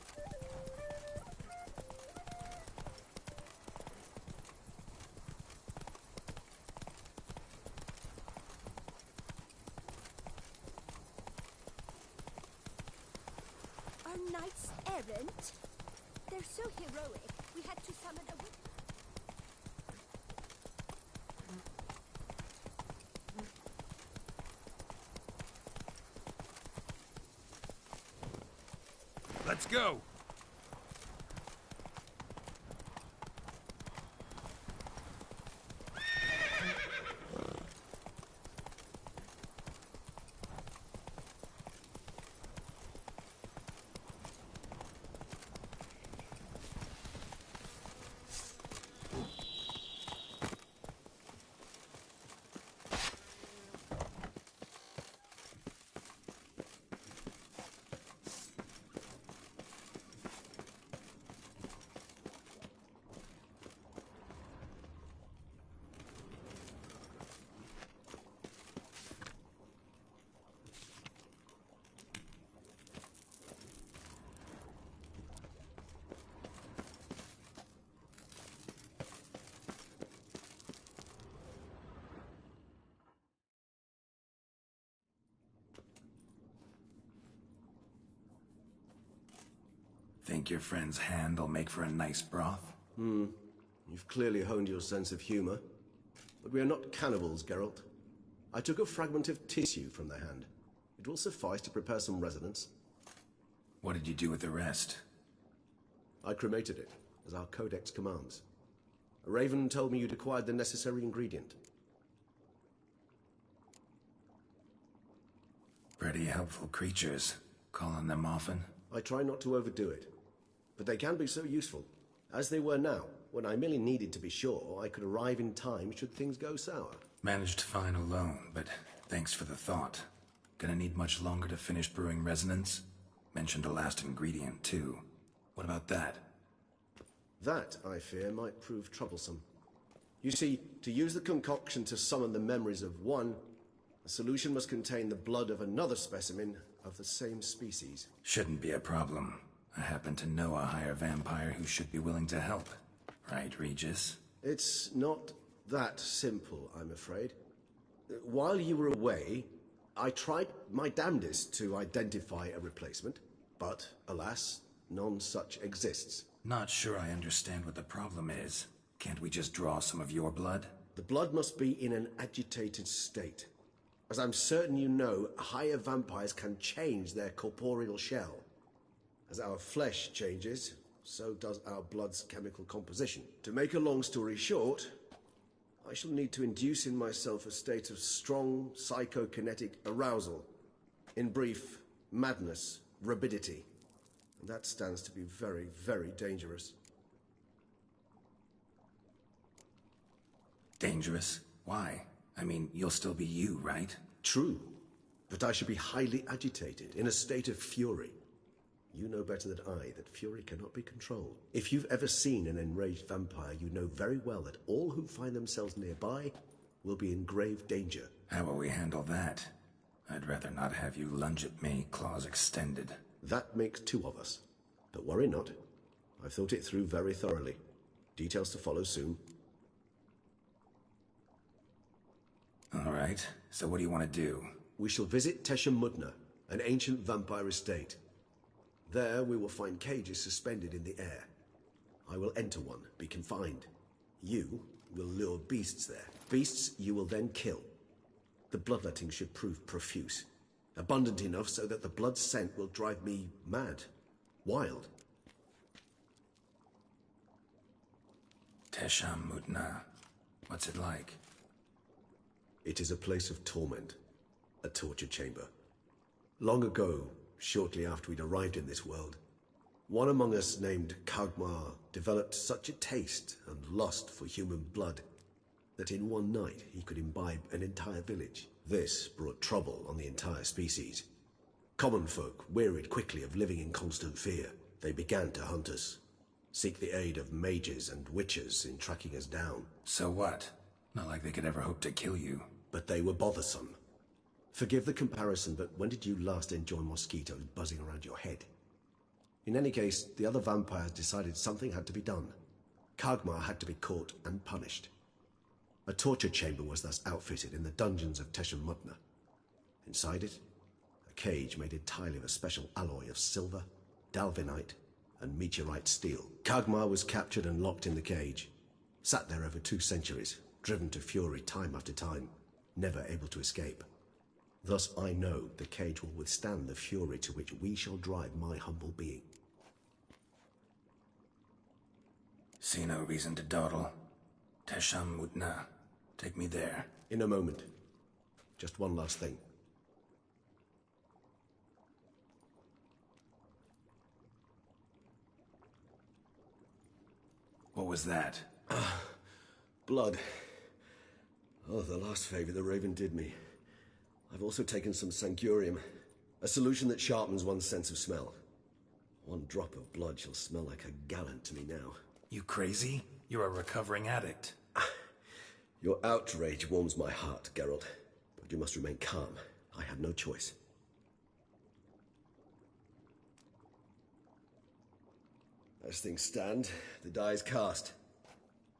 Speaker 2: Are knights errant? They're so heroic, we had to summon a witch.
Speaker 8: Let's go!
Speaker 21: Think your friend's hand will make for a nice broth?
Speaker 22: You've clearly honed your sense of humor. But we are not cannibals, Geralt. I took a fragment of tissue from their hand. It will suffice to prepare some resonance.
Speaker 21: What did you do with the rest?
Speaker 22: I cremated it, as our codex commands. A raven told me you'd acquired the necessary ingredient.
Speaker 21: Pretty helpful creatures. Call on them often?
Speaker 22: I try not to overdo it. But they can be so useful, as they were now, when I merely needed to be sure I could arrive in time should things go sour.
Speaker 21: Managed fine alone, but thanks for the thought. Gonna need much longer to finish brewing resonance? Mentioned the last ingredient, too. What about that?
Speaker 22: That, I fear, might prove troublesome. You see, to use the concoction to summon the memories of one, the solution must contain the blood of another specimen of the same species.
Speaker 21: Shouldn't be a problem. I happen to know a higher vampire who should be willing to help. Right, Regis?
Speaker 22: It's not that simple, I'm afraid. While you were away, I tried my damnedest to identify a replacement, but, alas, none such exists.
Speaker 21: Not sure I understand what the problem is. Can't we just draw some of your blood?
Speaker 22: The blood must be in an agitated state. As I'm certain you know, higher vampires can change their corporeal shell. As our flesh changes, so does our blood's chemical composition. To make a long story short, I shall need to induce in myself a state of strong psychokinetic arousal. In brief, madness, rabidity. And that stands to be very, very dangerous.
Speaker 21: Dangerous? Why? I mean, you'll still be you, right?
Speaker 22: True. But I should be highly agitated, in a state of fury. You know better than I that fury cannot be controlled. If you've ever seen an enraged vampire, you know very well that all who find themselves nearby will be in grave danger.
Speaker 21: How will we handle that? I'd rather not have you lunge at me, claws extended.
Speaker 22: That makes two of us. But worry not. I've thought it through very thoroughly. Details to follow soon.
Speaker 21: All right, so what do you want to do?
Speaker 22: We shall visit Tesha Mudna, an ancient vampire estate. There we will find cages suspended in the air. I will enter one, be confined. You will lure beasts there. Beasts you will then kill. The bloodletting should prove profuse. Abundant enough so that the blood scent will drive me mad. Wild.
Speaker 21: Toussaint Mutna. What's it like?
Speaker 22: It is a place of torment. A torture chamber. Long ago, shortly after we'd arrived in this world, one among us named Kagmar developed such a taste and lust for human blood that in one night he could imbibe an entire village. This brought trouble on the entire species. Common folk wearied quickly of living in constant fear. They began to hunt us, seek the aid of mages and witches in tracking us down.
Speaker 21: So what? Not like they could ever hope to kill you.
Speaker 22: But they were bothersome. Forgive the comparison, but when did you last enjoy mosquitoes buzzing around your head? In any case, the other vampires decided something had to be done. Kagmar had to be caught and punished. A torture chamber was thus outfitted in the dungeons of Toussaint Mutna. Inside it, a cage made entirely of a special alloy of silver, dalvinite, and meteorite steel. Kagmar was captured and locked in the cage. Sat there over 2 centuries, driven to fury time after time, never able to escape. Thus I know the cage will withstand the fury to which we shall drive my humble being.
Speaker 21: See no reason to dawdle. Toussaint Mutna. Take me there.
Speaker 22: In a moment. Just one last thing.
Speaker 21: What was that?
Speaker 22: Blood. Oh, the last favor the Raven did me. I've also taken some Sancurium, a solution that sharpens one's sense of smell. One drop of blood shall smell like a gallon to me now.
Speaker 21: You crazy? You're a recovering addict.
Speaker 22: Your outrage warms my heart, Geralt. But you must remain calm. I have no choice. As things stand, the die is cast.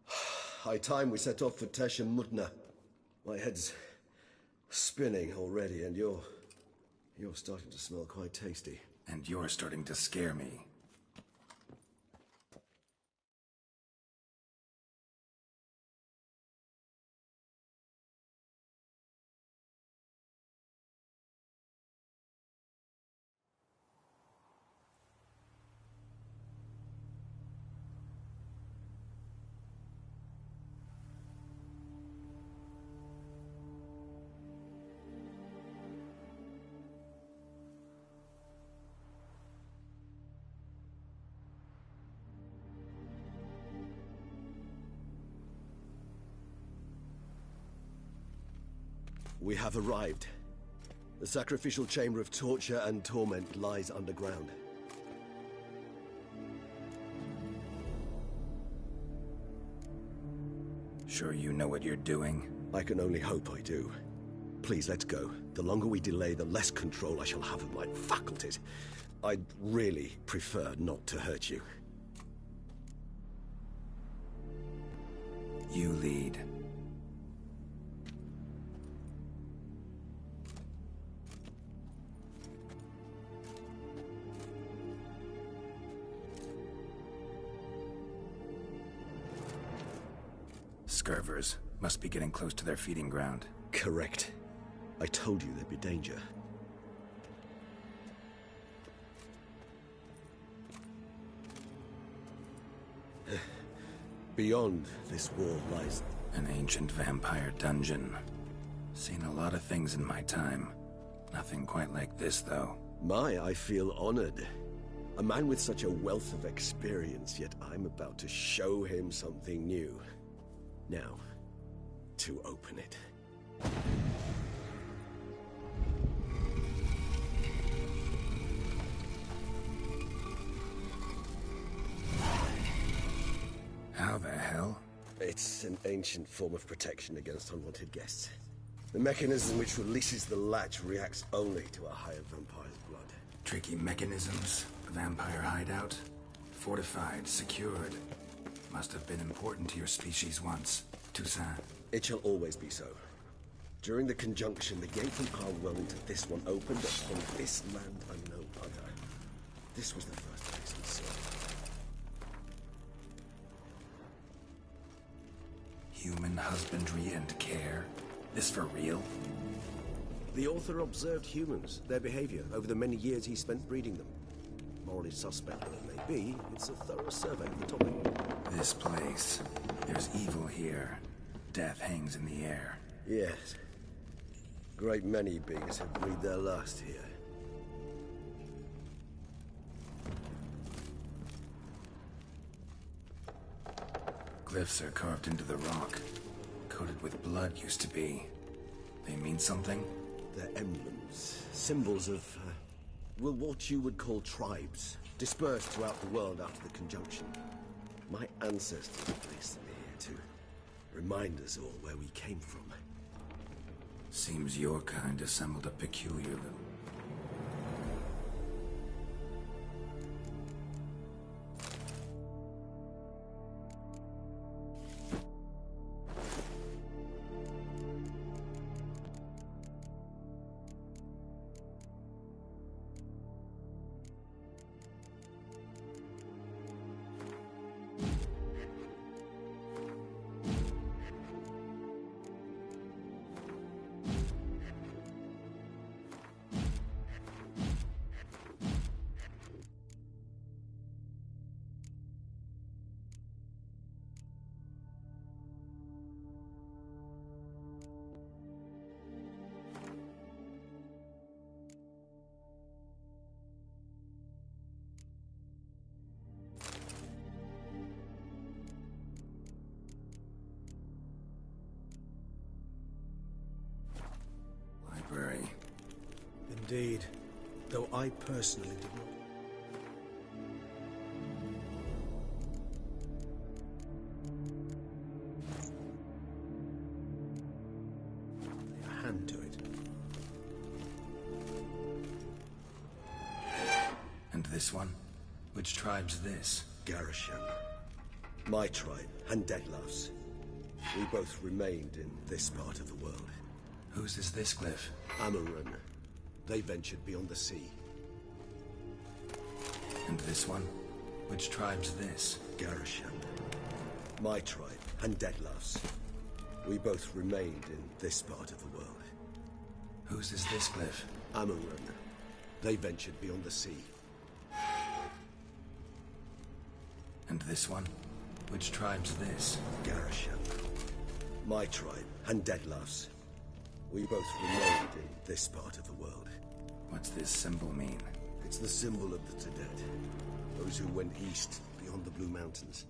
Speaker 22: High time we set off for Toussaint Mutna. My head's spinning already, and you're starting to smell quite tasty.
Speaker 21: And you're starting to scare me.
Speaker 22: We have arrived. The sacrificial chamber of torture and torment lies underground.
Speaker 21: Sure you know what you're doing?
Speaker 22: I can only hope I do. Please, let's go. The longer we delay, the less control I shall have of my faculties. I'd really prefer not to hurt you.
Speaker 21: You lead. Scurvers must be getting close to their feeding ground.
Speaker 22: Correct. I told you there'd be danger. Beyond this wall lies
Speaker 21: an ancient vampire dungeon. Seen a lot of things in my time. Nothing quite like this, though.
Speaker 22: I feel honored. A man with such a wealth of experience, yet I'm about to show him something new. Now, to open it.
Speaker 21: How the hell?
Speaker 22: It's an ancient form of protection against unwanted guests. The mechanism which releases the latch reacts only to a higher vampire's blood.
Speaker 21: Tricky mechanisms, a vampire hideout. Fortified, secured. Must have been important to your species once, Toussaint.
Speaker 22: It shall always be so. During the conjunction, the gate from our well into this one opened upon this land and no other. This was the first place we saw.
Speaker 21: Human husbandry and care? This for real?
Speaker 22: The author observed humans, their behavior, over the many years he spent breeding them. Morally suspect that it may be, it's a thorough survey of the topic.
Speaker 21: This place. There's evil here. Death hangs in the air.
Speaker 22: Yes. Great many beings have breathed their last here.
Speaker 21: Glyphs are carved into the rock. Coated with blood used to be. They mean something?
Speaker 22: They're emblems, symbols of, well, what you would call tribes, dispersed throughout the world after the conjunction. My ancestors placed them here to remind us all where we came from.
Speaker 21: Seems your kind assembled a peculiar little... library.
Speaker 22: Indeed, though I personally did not. Lay a hand to it.
Speaker 21: And this one? Which tribe's this?
Speaker 22: Garisham. My tribe, and Detlaff's. We both remained in this part of the world.
Speaker 21: Whose is this glyph?
Speaker 22: Amaran. They ventured beyond the sea.
Speaker 21: And this one? Which tribe's this?
Speaker 22: Garisham. My tribe, and Detlaff's. We both remained in this part of the world.
Speaker 21: Whose is this glyph?
Speaker 22: Amaran. They ventured beyond the sea.
Speaker 21: And this one? Which tribe's this?
Speaker 22: Garisham. My tribe, and Detlaff's. We both remained in this part of the world.
Speaker 21: What's this symbol mean?
Speaker 22: It's the symbol of the Toussaint. Those who went east, beyond the Blue Mountains.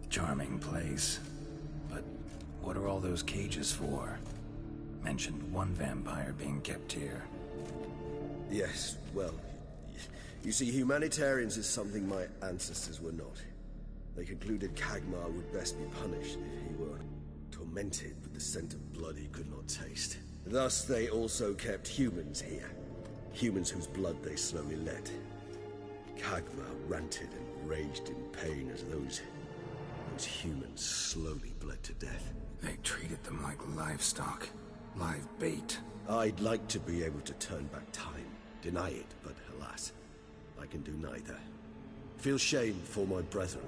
Speaker 21: Charming place. But what are all those cages for? Mentioned one vampire being kept here.
Speaker 22: Yes, well, you see, humanitarians is something my ancestors were not. They concluded Kagmar would best be punished if he were tormented with the scent of blood he could not taste. Thus, they also kept humans here. Humans whose blood they slowly let. Kagmar ranted and raged in pain as those humans slowly bled to death.
Speaker 21: They treated them like livestock. Live bait.
Speaker 22: I'd like to be able to turn back time. Deny it, but alas, I can do neither. Feel shame for my brethren.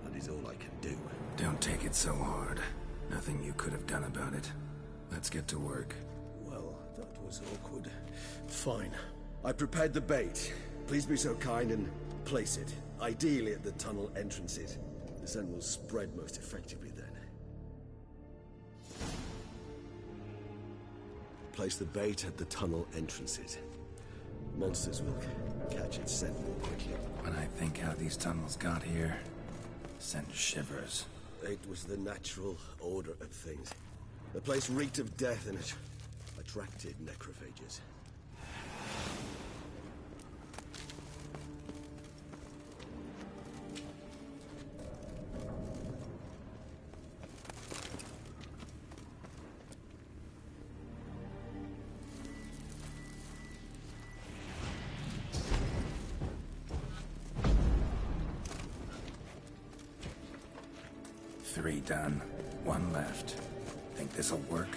Speaker 22: That is all I can do.
Speaker 21: Don't take it so hard. Nothing you could have done about it. Let's get to work.
Speaker 22: Well, that was awkward. Fine. I prepared the bait. Please be so kind and place it. Ideally at the tunnel entrances. The scent will spread most effectively then. Place the bait at the tunnel entrances. Monsters will catch its scent more quickly.
Speaker 21: When I think how these tunnels got here, Sent shivers.
Speaker 22: It was the natural order of things. The place reeked of death and it attracted necrophages.
Speaker 21: Three done. One left. Think this'll work?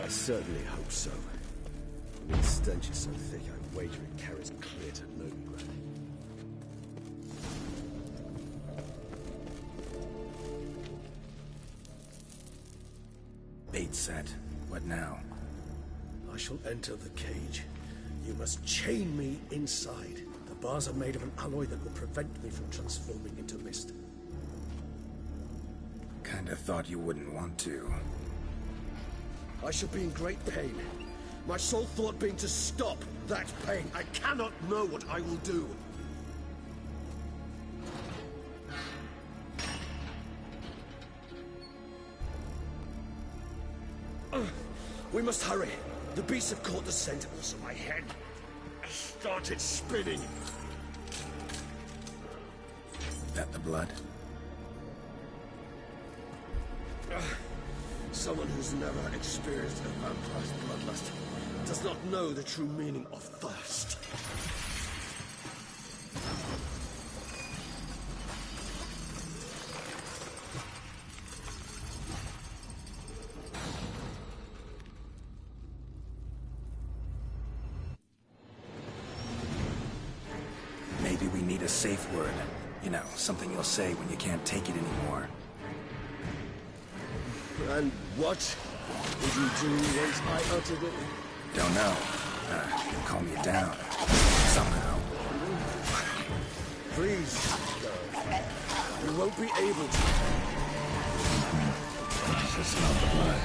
Speaker 22: I certainly hope so. I mean, the stench is so thick, I wager it carries clear to Novigrad.
Speaker 21: Bait set. What now?
Speaker 22: I shall enter the cage. You must chain me inside. The bars are made of an alloy that will prevent me from transforming into mist.
Speaker 21: Kinda thought you wouldn't want to.
Speaker 22: I shall be in great pain. My sole thought being to stop that pain. I cannot know what I will do. We must hurry. The beasts have caught the scent. Also, my head started spinning.
Speaker 21: That the blood?
Speaker 22: Someone who's never experienced a vampire's bloodlust does not know the true meaning of thirst.
Speaker 21: Maybe we need a safe word. You know, something you'll say when you can't take it anymore.
Speaker 22: And what would you do once I uttered it?
Speaker 21: Don't know. You'll calm you down. Somehow.
Speaker 22: Please, no. You won't be able to.
Speaker 21: Just smell the blood.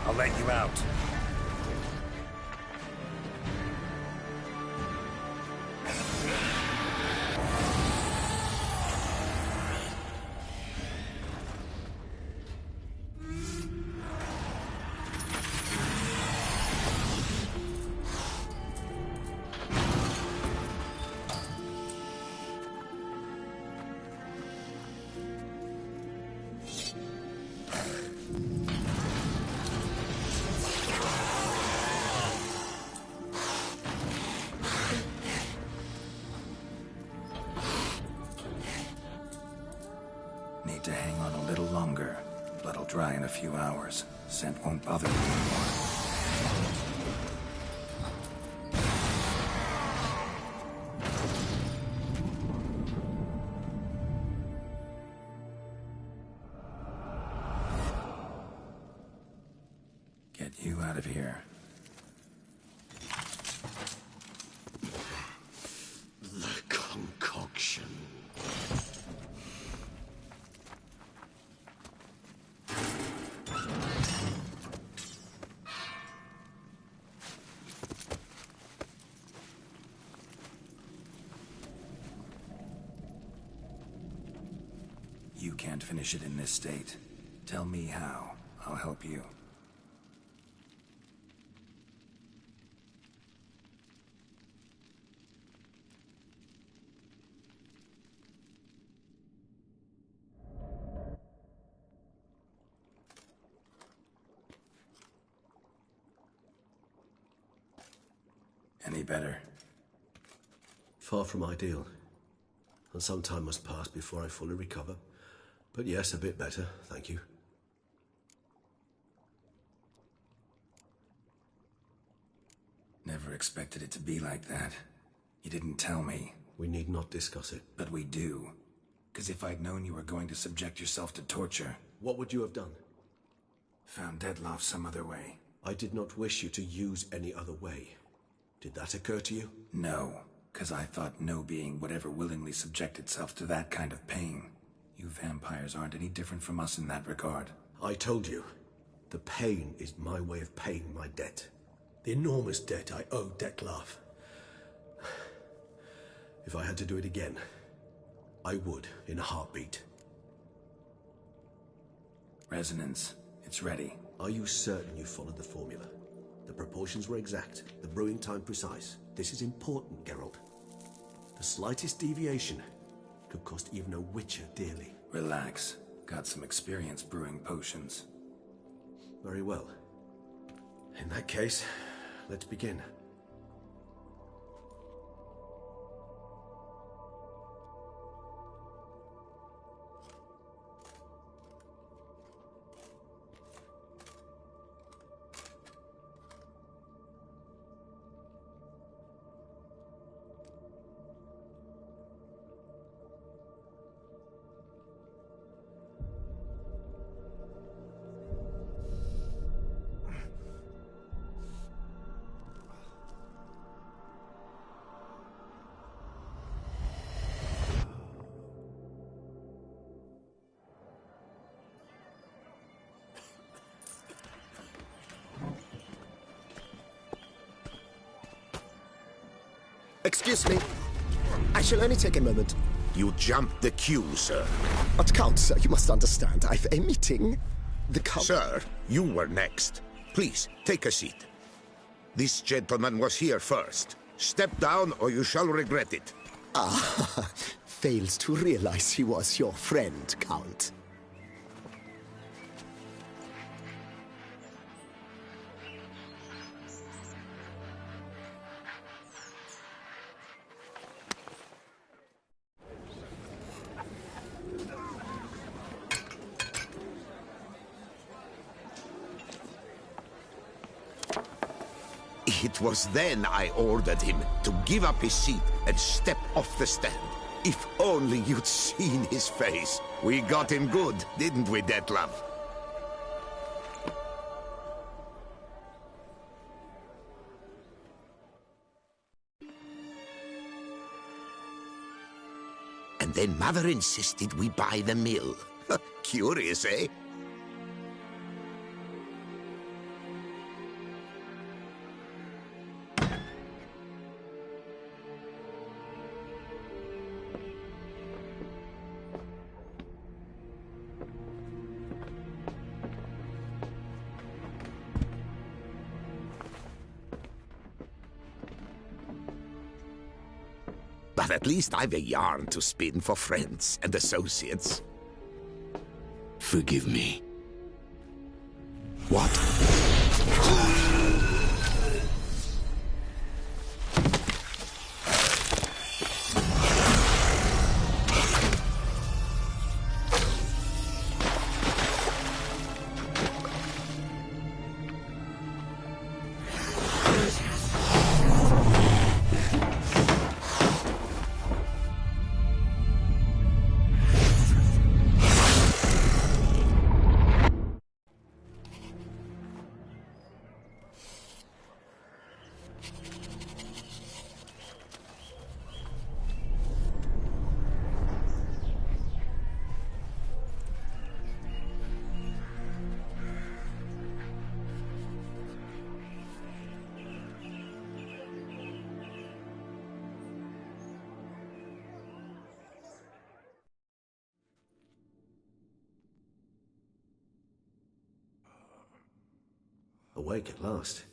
Speaker 21: I'll let you out. to hang on a little longer. Blood'll dry in a few hours. Scent won't bother you anymore. Get you out of here.
Speaker 22: The concoction.
Speaker 21: You can't finish it in this state. Tell me how. I'll help you. Any better?
Speaker 22: Far from ideal. And some time must pass before I fully recover. But yes, a bit better, thank you.
Speaker 21: Never expected it to be like that. You didn't tell me.
Speaker 22: We need not discuss it.
Speaker 21: But we do. 'Cause if I'd known you were going to subject yourself to torture...
Speaker 22: What would you have done?
Speaker 21: Found Detlaff some other way.
Speaker 22: I did not wish you to use any other way. Did that occur to you?
Speaker 21: No, 'cause I thought no being would ever willingly subject itself to that kind of pain. You vampires aren't any different from us in that regard.
Speaker 22: I told you, the pain is my way of paying my debt. The enormous debt I owe Detlaff. If I had to do it again, I would in a heartbeat.
Speaker 21: Resonance, it's ready.
Speaker 22: Are you certain you followed the formula? The proportions were exact, the brewing time precise. This is important, Geralt. The slightest deviation could cost even a witcher dearly.
Speaker 21: Relax. Got some experience brewing potions.
Speaker 22: Very well. In that case, let's begin.
Speaker 4: Excuse me. I shall only take a moment.
Speaker 7: You jumped the queue, sir.
Speaker 4: But Count, sir, you must understand. I've a meeting. The Count...
Speaker 7: Sir, you were next. Please, take a seat. This gentleman was here first. Step down or you shall regret it.
Speaker 4: Ah, fails to realize he was your friend, Count.
Speaker 7: It was then I ordered him to give up his seat and step off the stand. If only you'd seen his face. We got him good, didn't we, Detlaff? And then Mother insisted we buy the mill. Curious, eh? But at least I've a yarn to spin for friends and associates. Forgive me. What?
Speaker 22: Awake at last.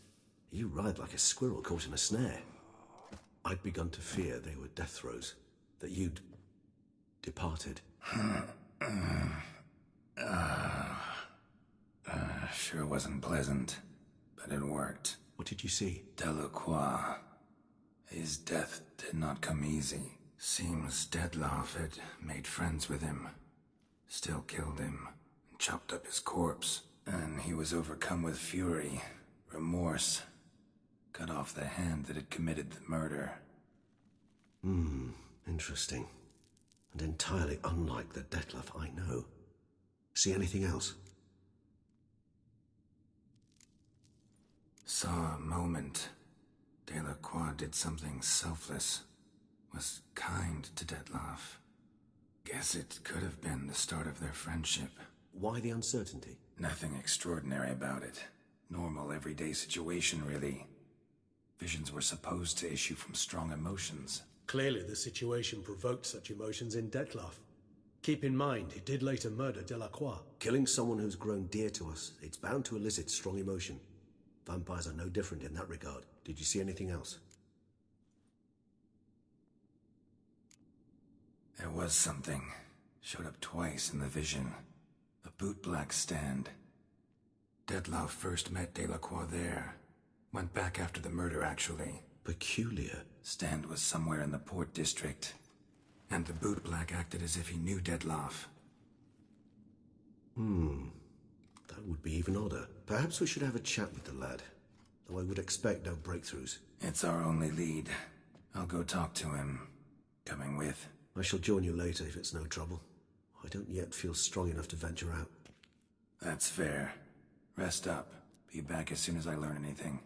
Speaker 22: You ride like a squirrel caught in a snare. I'd begun to fear they were death throes, that you'd departed.
Speaker 21: Sure wasn't pleasant, but it worked.
Speaker 22: What did you see?
Speaker 21: Delacroix. His death did not come easy. Seems Detlaff had made friends with him. Still killed him, and chopped up his corpse. And he was overcome with fury, remorse. Cut off the hand that had committed the murder.
Speaker 22: Interesting. And entirely unlike the Detlaff I know. See anything else?
Speaker 21: Saw a moment. Delacroix did something selfless. Was kind to Detlaff. Guess it could have been the start of their friendship.
Speaker 22: Why the uncertainty?
Speaker 21: Nothing extraordinary about it. Normal, everyday situation, really. Visions were supposed to issue from strong emotions.
Speaker 5: Clearly the situation provoked such emotions in Detlaff. Keep in mind, he did later murder Delacroix.
Speaker 22: Killing someone who's grown dear to us, it's bound to elicit strong emotion. Vampires are no different in that regard. Did you see anything else?
Speaker 21: There was something. Showed up twice in the vision. A bootblack stand. Detlaff first met Delacroix there. Went back after the murder, actually.
Speaker 22: Peculiar.
Speaker 21: Stand was somewhere in the port district. And the bootblack acted as if he knew Detlaff.
Speaker 22: That would be even odder. Perhaps we should have a chat with the lad. Though I would expect no breakthroughs.
Speaker 21: It's our only lead. I'll go talk to him. Coming with?
Speaker 22: I shall join you later if it's no trouble. I don't yet feel strong enough to venture out.
Speaker 21: That's fair. Rest up. Be back as soon as I learn anything.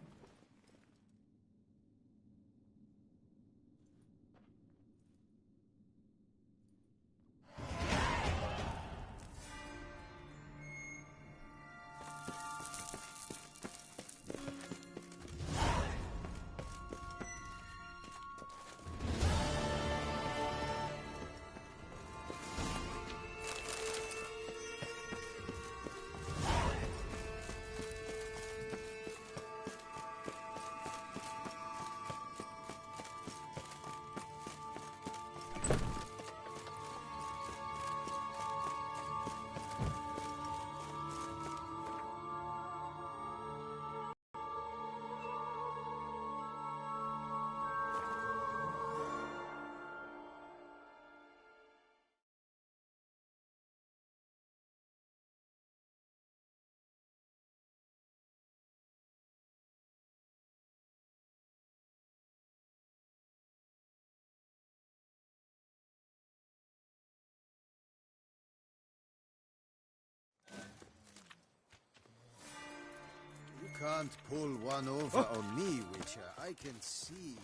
Speaker 6: You can't pull one over on me, Witcher. I can see.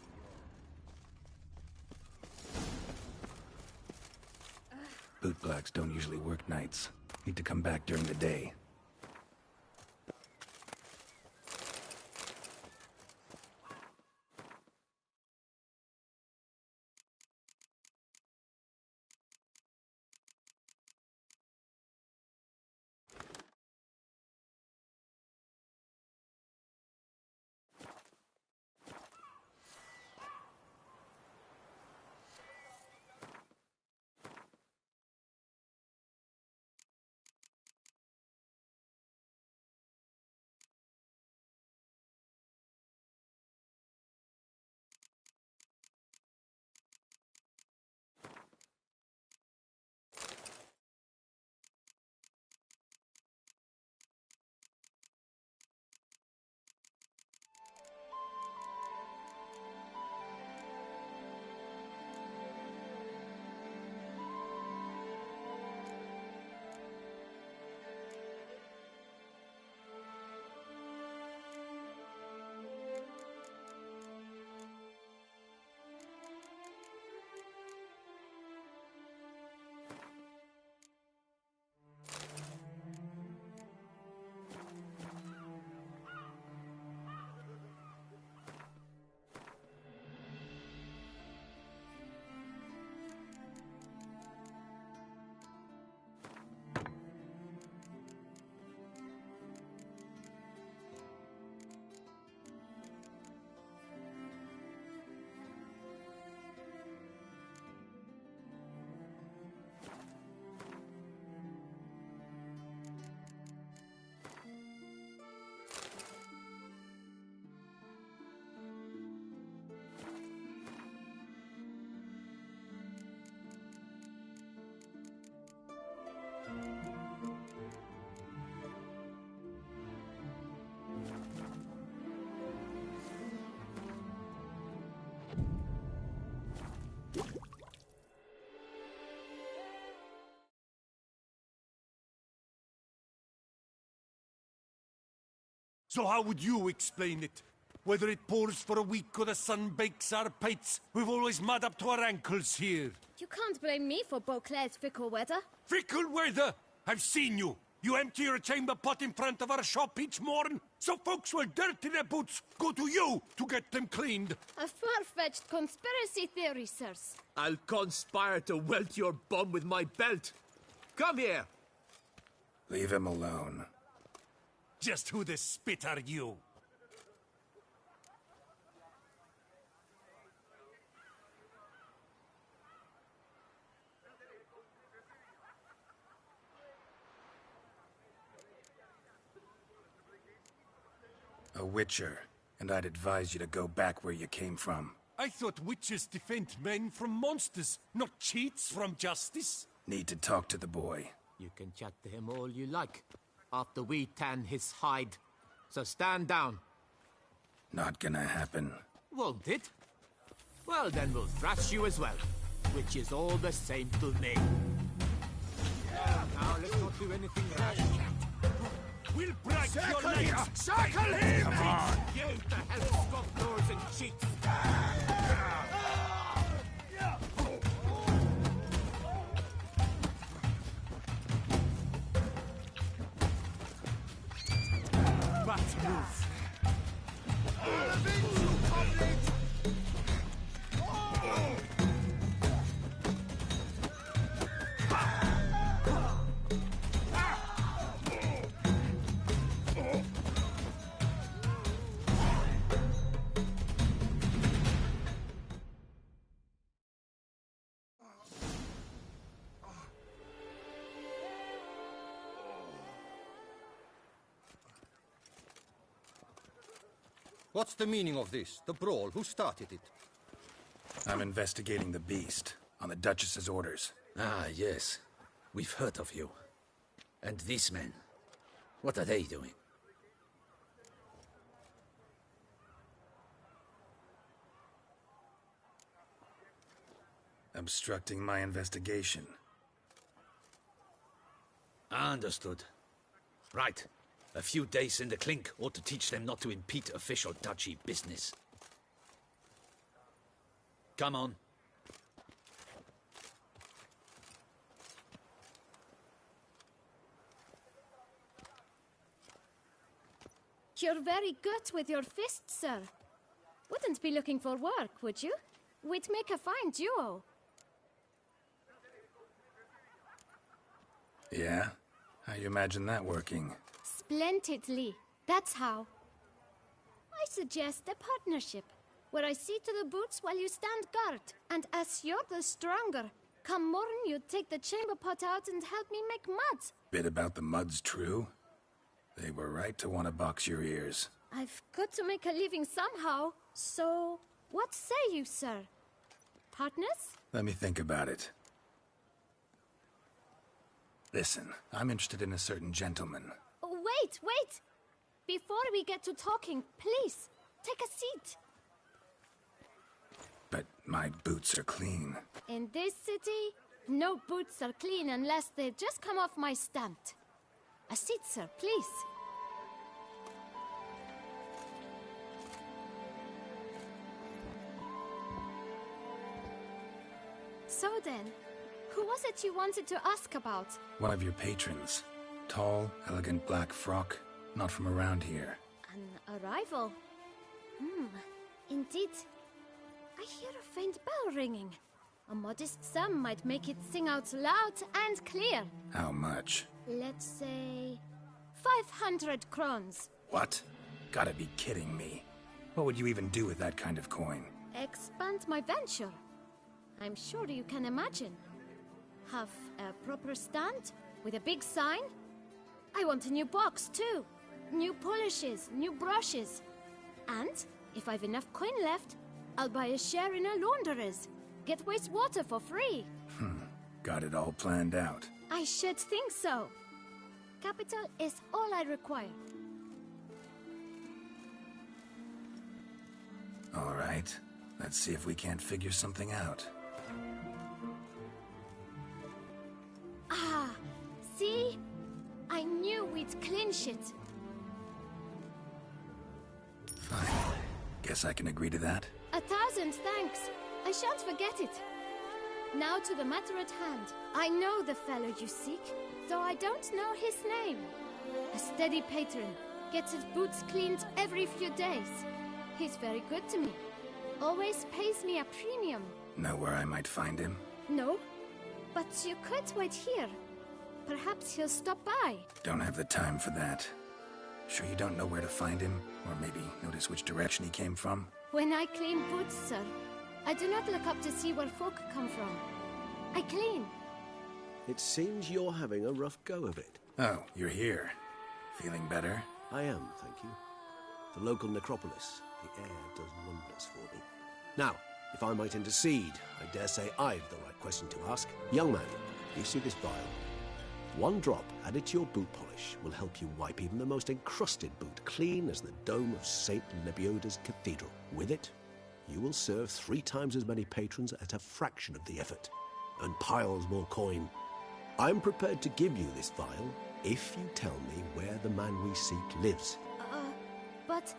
Speaker 21: Bootblacks don't usually work nights. Need to come back during the day.
Speaker 9: So how would you explain it? Whether it pours for a week or the sun bakes our pates, we've always mud up to our ankles here.
Speaker 3: You can't blame me for Beauclair's fickle weather.
Speaker 9: Fickle weather? I've seen you. You empty your chamber pot in front of our shop each morn, so folks will dirty their boots go to you to get them cleaned.
Speaker 3: A far-fetched conspiracy theory, sirs.
Speaker 1: I'll conspire to welt your bum with my belt. Come here.
Speaker 8: Leave him alone.
Speaker 9: Just who the spit are you?
Speaker 8: A witcher, and I'd advise you to go back where you came from.
Speaker 9: I thought witches defend men from monsters, not cheats from justice.
Speaker 8: Need to talk to the boy.
Speaker 1: You can chat to him all you like, after we tan his hide. So stand down.
Speaker 8: Not gonna happen.
Speaker 1: Won't it? Well, then we'll thrash you as well, which is all the same to me. Now, let's not do anything rash.
Speaker 9: We'll break your legs!
Speaker 1: Circle him!
Speaker 9: Come on!
Speaker 1: You to help stop doors and cheats! But move!
Speaker 12: What's the meaning of this? The brawl? Who started it?
Speaker 8: I'm investigating the beast, on the Duchess's orders.
Speaker 1: Ah, yes. We've heard of you. And these men, what are they doing?
Speaker 8: Obstructing my investigation.
Speaker 1: Understood. Right. A few days in the clink ought to teach them not to impede official duchy business. Come on.
Speaker 3: You're very good with your fists, sir. Wouldn't be looking for work, would you? We'd make a fine duo.
Speaker 8: Yeah? How you imagine that working?
Speaker 3: Splendidly. That's how. I suggest a partnership, where I see to the boots while you stand guard. And as you're the stronger, come morn you take the chamber pot out and help me make mud.
Speaker 8: Bit about the mud's true? They were right to want to box your ears.
Speaker 3: I've got to make a living somehow, so what say you, sir? Partners?
Speaker 8: Let me think about it. Listen, I'm interested in a certain gentleman.
Speaker 3: Wait! Before we get to talking, please, take a seat.
Speaker 8: But my boots are clean.
Speaker 3: In this city, no boots are clean unless they just come off my stand. A seat, sir, please. So then, who was it you wanted to ask about?
Speaker 8: One of your patrons. Tall, elegant black frock. Not from around here.
Speaker 3: An arrival? Indeed. I hear a faint bell ringing. A modest sum might make it sing out loud and clear.
Speaker 8: How much?
Speaker 3: Let's say 500 crowns.
Speaker 8: What? Gotta be kidding me. What would you even do with that kind of coin?
Speaker 3: Expand my venture. I'm sure you can imagine. Have a proper stand with a big sign. I want a new box too. New polishes, new brushes. And if I've enough coin left, I'll buy a share in a launderer's. Get wastewater for free.
Speaker 8: Got it all planned out.
Speaker 3: I should think so. Capital is all I require.
Speaker 8: All right. Let's see if we can't figure something out.
Speaker 3: Ah, see? I knew we'd clinch it.
Speaker 8: Guess I can agree to that.
Speaker 3: 1,000 thanks. I shan't forget it. Now to the matter at hand. I know the fellow you seek, though I don't know his name. A steady patron, gets his boots cleaned every few days. He's very good to me. Always pays me a premium.
Speaker 8: Know where I might find him?
Speaker 3: No, but you could wait here. Perhaps he'll stop by.
Speaker 8: Don't have the time for that. Sure you don't know where to find him? Or maybe notice which direction he came from?
Speaker 3: When I clean boots, sir, I do not look up to see where folk come from. I clean.
Speaker 22: It seems you're having a rough go of it.
Speaker 8: Oh, you're here. Feeling better?
Speaker 22: I am, thank you. The local necropolis. The air does wonders for me. Now, if I might intercede, I dare say I've the right question to ask. Young man, you see this vial? One drop added to your boot polish will help you wipe even the most encrusted boot clean as the dome of St. Lebioda's cathedral. With it, you will serve 3 times as many patrons at a fraction of the effort, and piles more coin. I'm prepared to give you this vial if you tell me where the man we seek lives.
Speaker 3: But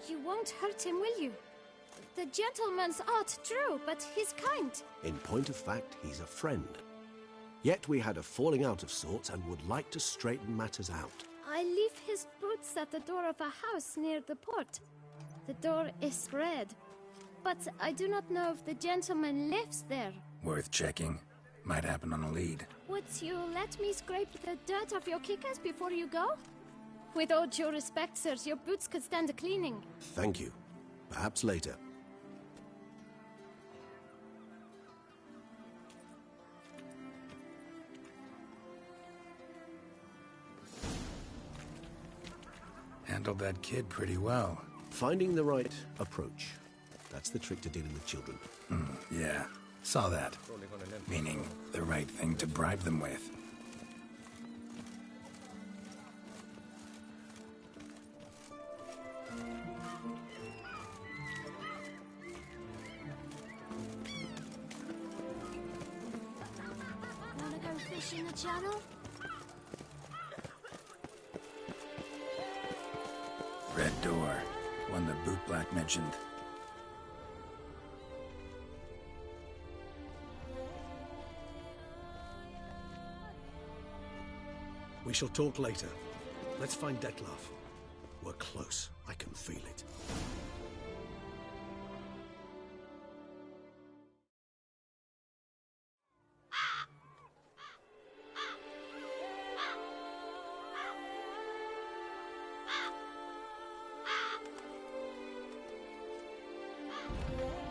Speaker 3: you won't hurt him, will you? The gentleman's art, true, but he's kind.
Speaker 22: In point of fact, he's a friend. Yet we had a falling out of sorts and would like to straighten matters out.
Speaker 3: I leave his boots at the door of a house near the port. The door is red, but I do not know if the gentleman lives there.
Speaker 8: Worth checking. Might happen on a lead.
Speaker 3: Would you let me scrape the dirt off your kickers before you go? With all due respect, sirs, your boots could stand a cleaning.
Speaker 22: Thank you. Perhaps later.
Speaker 8: Handled that kid pretty well.
Speaker 22: Finding the right approach. That's the trick to dealing with children.
Speaker 8: Yeah. Saw that. Meaning, the right thing to bribe them with.
Speaker 3: Wanna go fish in the channel?
Speaker 8: Red door. One the boot black mentioned.
Speaker 5: We shall talk later. Let's find Detlaff. We're close. I can feel it.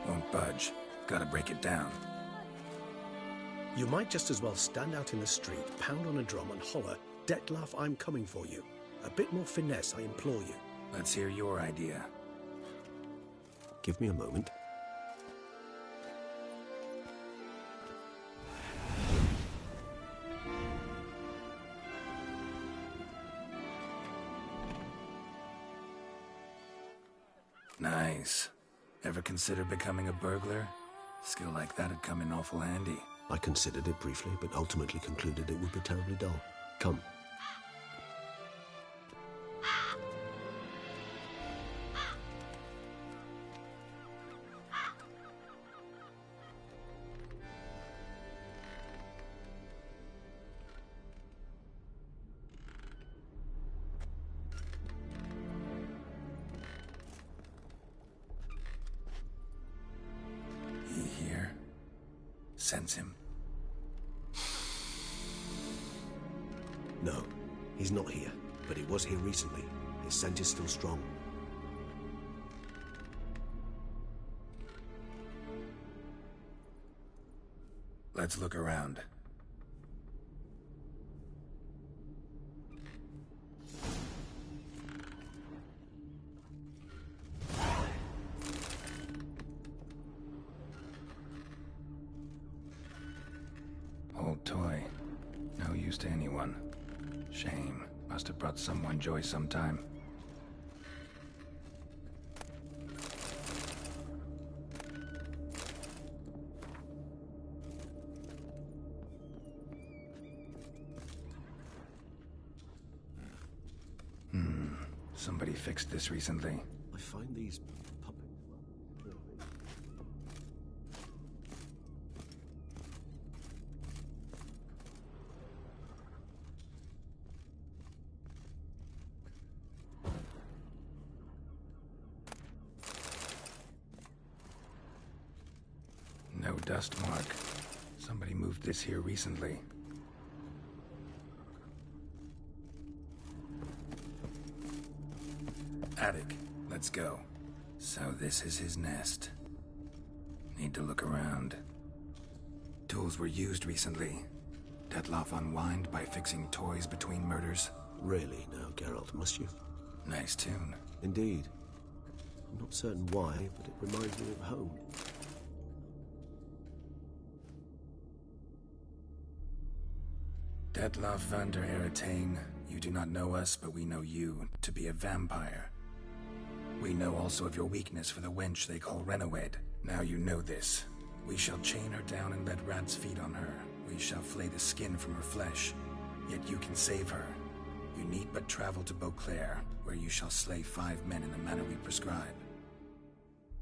Speaker 8: Won't budge. Gotta break it down.
Speaker 5: You might just as well stand out in the street, pound on a drum and holler, "Detlaff, I'm coming for you." A bit more finesse, I implore you.
Speaker 8: Let's hear your idea.
Speaker 22: Give me a moment.
Speaker 8: Nice. Ever consider becoming a burglar? Skill like that'd come in awful handy.
Speaker 22: I considered it briefly, but ultimately concluded it would be terribly dull. Come.
Speaker 8: He here? Sense him.
Speaker 22: No, he's not here, but he was here recently. His scent is still strong.
Speaker 8: Let's look around. Old toy. No use to anyone. Shame. Must have brought someone joy sometime. Somebody fixed this recently.
Speaker 22: I find these puppets
Speaker 21: dust mark. Somebody moved this here recently. Attic, let's go. So this is his nest. Need to look around. Tools were used recently. Detlaff unwind by fixing toys between murders.
Speaker 14: Really now, Geralt, must you?
Speaker 21: Nice tune.
Speaker 14: Indeed. I'm not certain why, but it reminds me of home.
Speaker 21: Detlaff van der Eretain, you do not know us, but we know you to be a vampire. We know also of your weakness for the wench they call Renowed. Now you know this. We shall chain her down and let rats feed on her. We shall flay the skin from her flesh. Yet you can save her. You need but travel to Beauclair, where you shall slay 5 men in the manner we prescribe.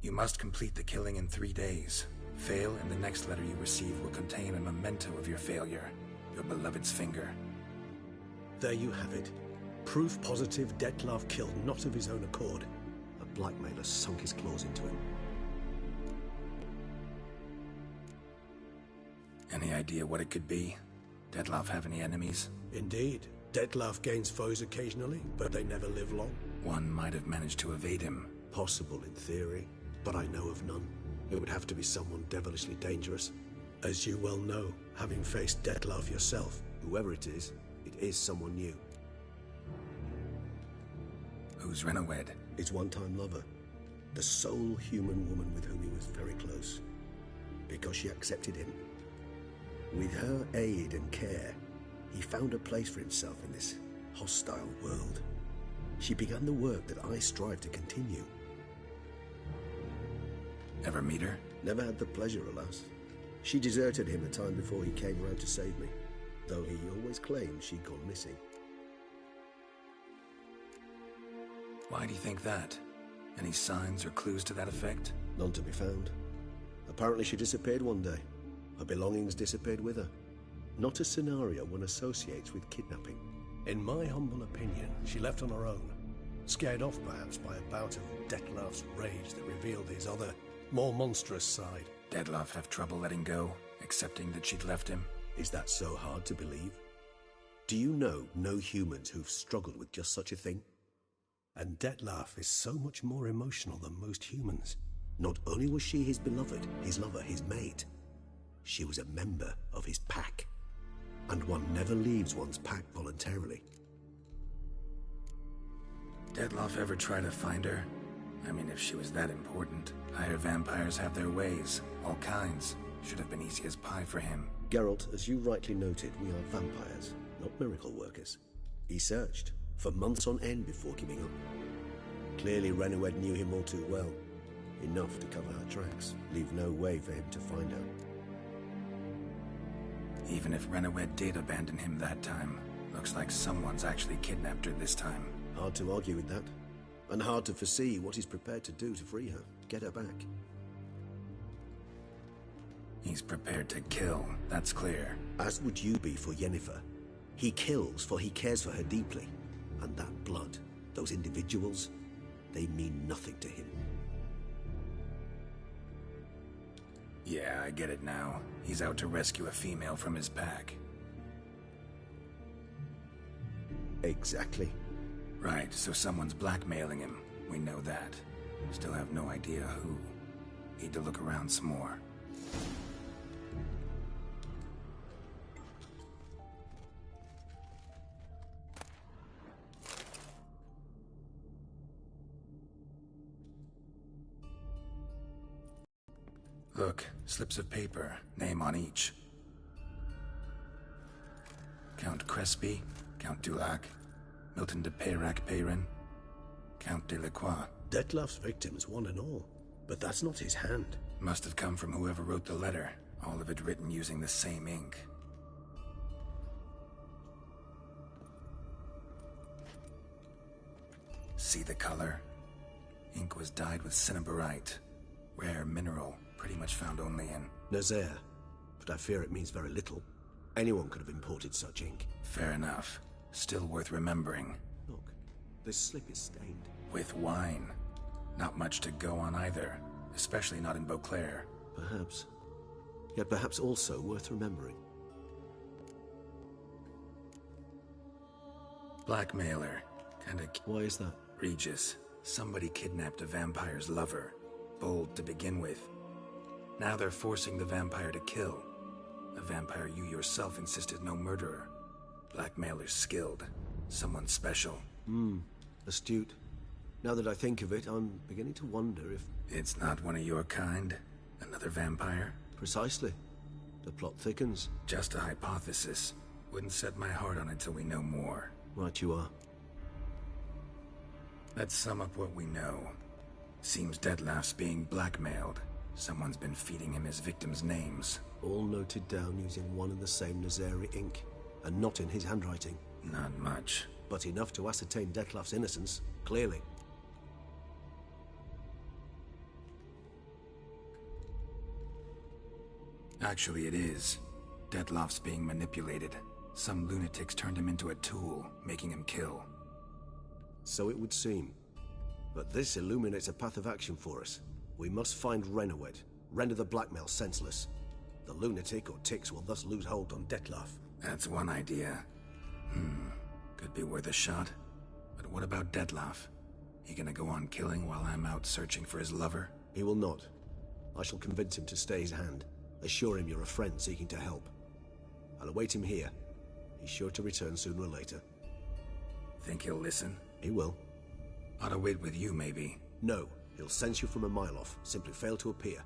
Speaker 21: You must complete the killing in 3 days. Fail, and the next letter you receive will contain a memento of your failure. Your beloved's finger.
Speaker 5: There you have it. Proof positive Detlaff killed not of his own accord.
Speaker 14: A blackmailer sunk his claws into him.
Speaker 21: Any idea what it could be? Detlaff have any enemies?
Speaker 5: Indeed. Detlaff gains foes occasionally, but they never live long.
Speaker 21: One might have managed to evade him.
Speaker 14: Possible in theory, but I know of none. It would have to be someone devilishly dangerous.
Speaker 5: As you well know, having faced Detlaff yourself.
Speaker 14: Whoever it is someone new.
Speaker 21: Who's Renowed?
Speaker 14: His one-time lover. The sole human woman with whom he was very close. Because she accepted him. With her aid and care, he found a place for himself in this hostile world. She began the work that I strive to continue.
Speaker 21: Ever meet her?
Speaker 14: Never had the pleasure, alas. She deserted him a time before he came round to save me, though he always claimed she'd gone missing.
Speaker 21: Why do you think that? Any signs or clues to that effect?
Speaker 14: None to be found. Apparently she disappeared one day. Her belongings disappeared with her. Not a scenario one associates with kidnapping.
Speaker 5: In my humble opinion, she left on her own. Scared off perhaps by a bout of Detlaff's rage that revealed his other, more monstrous side.
Speaker 21: Detlaff have trouble letting go, accepting that she'd left him?
Speaker 14: Is that so hard to believe? Do you know no humans who've struggled with just such a thing?
Speaker 5: And Detlaff is so much more emotional than most humans.
Speaker 14: Not only was she his beloved, his lover, his mate, she was a member of his pack. And one never leaves one's pack voluntarily.
Speaker 21: Detlaff ever try to find her? I mean, if she was that important. Higher vampires have their ways, all kinds. Should have been easy as pie for him.
Speaker 14: Geralt, as you rightly noted, we are vampires, not miracle workers. He searched for months on end before giving up. Clearly Renowed knew him all too well. Enough to cover her tracks, leave no way for him to find her.
Speaker 21: Even if Renowed did abandon him that time, looks like someone's actually kidnapped her this time.
Speaker 14: Hard to argue with that. And hard to foresee what he's prepared to do to free her, get her back.
Speaker 21: He's prepared to kill, that's clear.
Speaker 14: As would you be for Yennefer. He kills for he cares for her deeply. And that blood, those individuals, they mean nothing to him.
Speaker 21: Yeah, I get it now. He's out to rescue a female from his pack.
Speaker 14: Exactly.
Speaker 21: Right, so someone's blackmailing him. We know that. Still have no idea who. Need to look around some more. Look, slips of paper, name on each. Count Crespi, Count Dulac, Milton de Peyrac-Peyrin, Count de Lacroix.
Speaker 5: Detlaff's victims, one and all. But that's not his hand.
Speaker 21: Must have come from whoever wrote the letter. All of it written using the same ink. See the color? Ink was dyed with cinnabarite. Rare mineral, pretty much found only in
Speaker 14: Nazaire, but I fear it means very little. Anyone could have imported such ink.
Speaker 21: Fair enough. Still worth remembering.
Speaker 14: Look, this slip is stained.
Speaker 21: With wine. Not much to go on either, especially not in Beauclair.
Speaker 14: Perhaps.
Speaker 22: yet perhaps also worth remembering.
Speaker 8: Blackmailer.
Speaker 22: Why is that?
Speaker 8: Regis. Somebody kidnapped a vampire's lover. Bold to begin with. Now they're forcing the vampire to kill. A vampire you yourself insisted no murderer. Blackmailer's skilled. Someone special.
Speaker 22: Astute. Now that I think of it, I'm beginning to wonder if...
Speaker 8: It's not one of your kind? Another vampire?
Speaker 22: Precisely. The plot thickens.
Speaker 8: Just a hypothesis. Wouldn't set my heart on it till we know more.
Speaker 22: Right you are.
Speaker 8: Let's sum up what we know. Seems Detlaff's being blackmailed. Someone's been feeding him his victims' names.
Speaker 22: All noted down using one and the same Nazari ink, and not in his handwriting.
Speaker 8: Not much.
Speaker 22: But enough to ascertain Detlaff's innocence, clearly.
Speaker 8: Actually, it is. Detlaff's being manipulated. Some lunatics turned him into a tool, making him kill.
Speaker 22: So it would seem. But this illuminates a path of action for us. We must find Renowed, render the blackmail senseless. The lunatic or ticks will thus lose hold on Detlaff.
Speaker 8: That's one idea. Could be worth a shot. But what about Detlaff? He gonna go on killing while I'm out searching for his lover?
Speaker 22: He will not. I shall convince him to stay his hand. Assure him you're a friend seeking to help. I'll await him here. He's sure to return sooner or later.
Speaker 8: Think he'll listen?
Speaker 22: He will.
Speaker 8: Ought to wait with you, maybe.
Speaker 22: No. He'll sense you from a mile off. Simply fail to appear.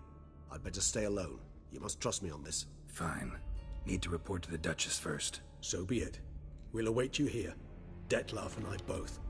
Speaker 22: I'd better stay alone. You must trust me on this.
Speaker 8: Fine. Need to report to the Duchess first.
Speaker 5: So be it. We'll await you here. Detlaff and I both.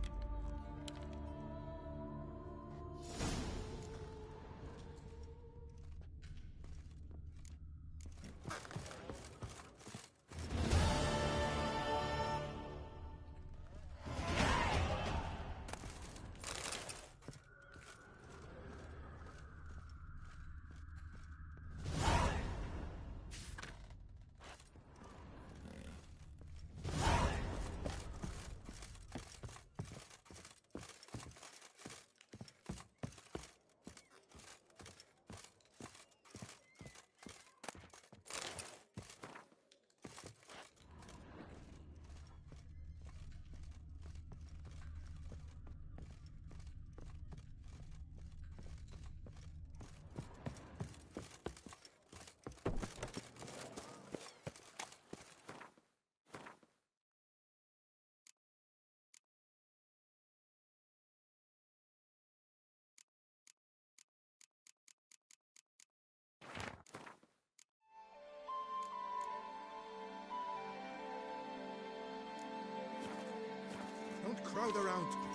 Speaker 6: Don't crowd around.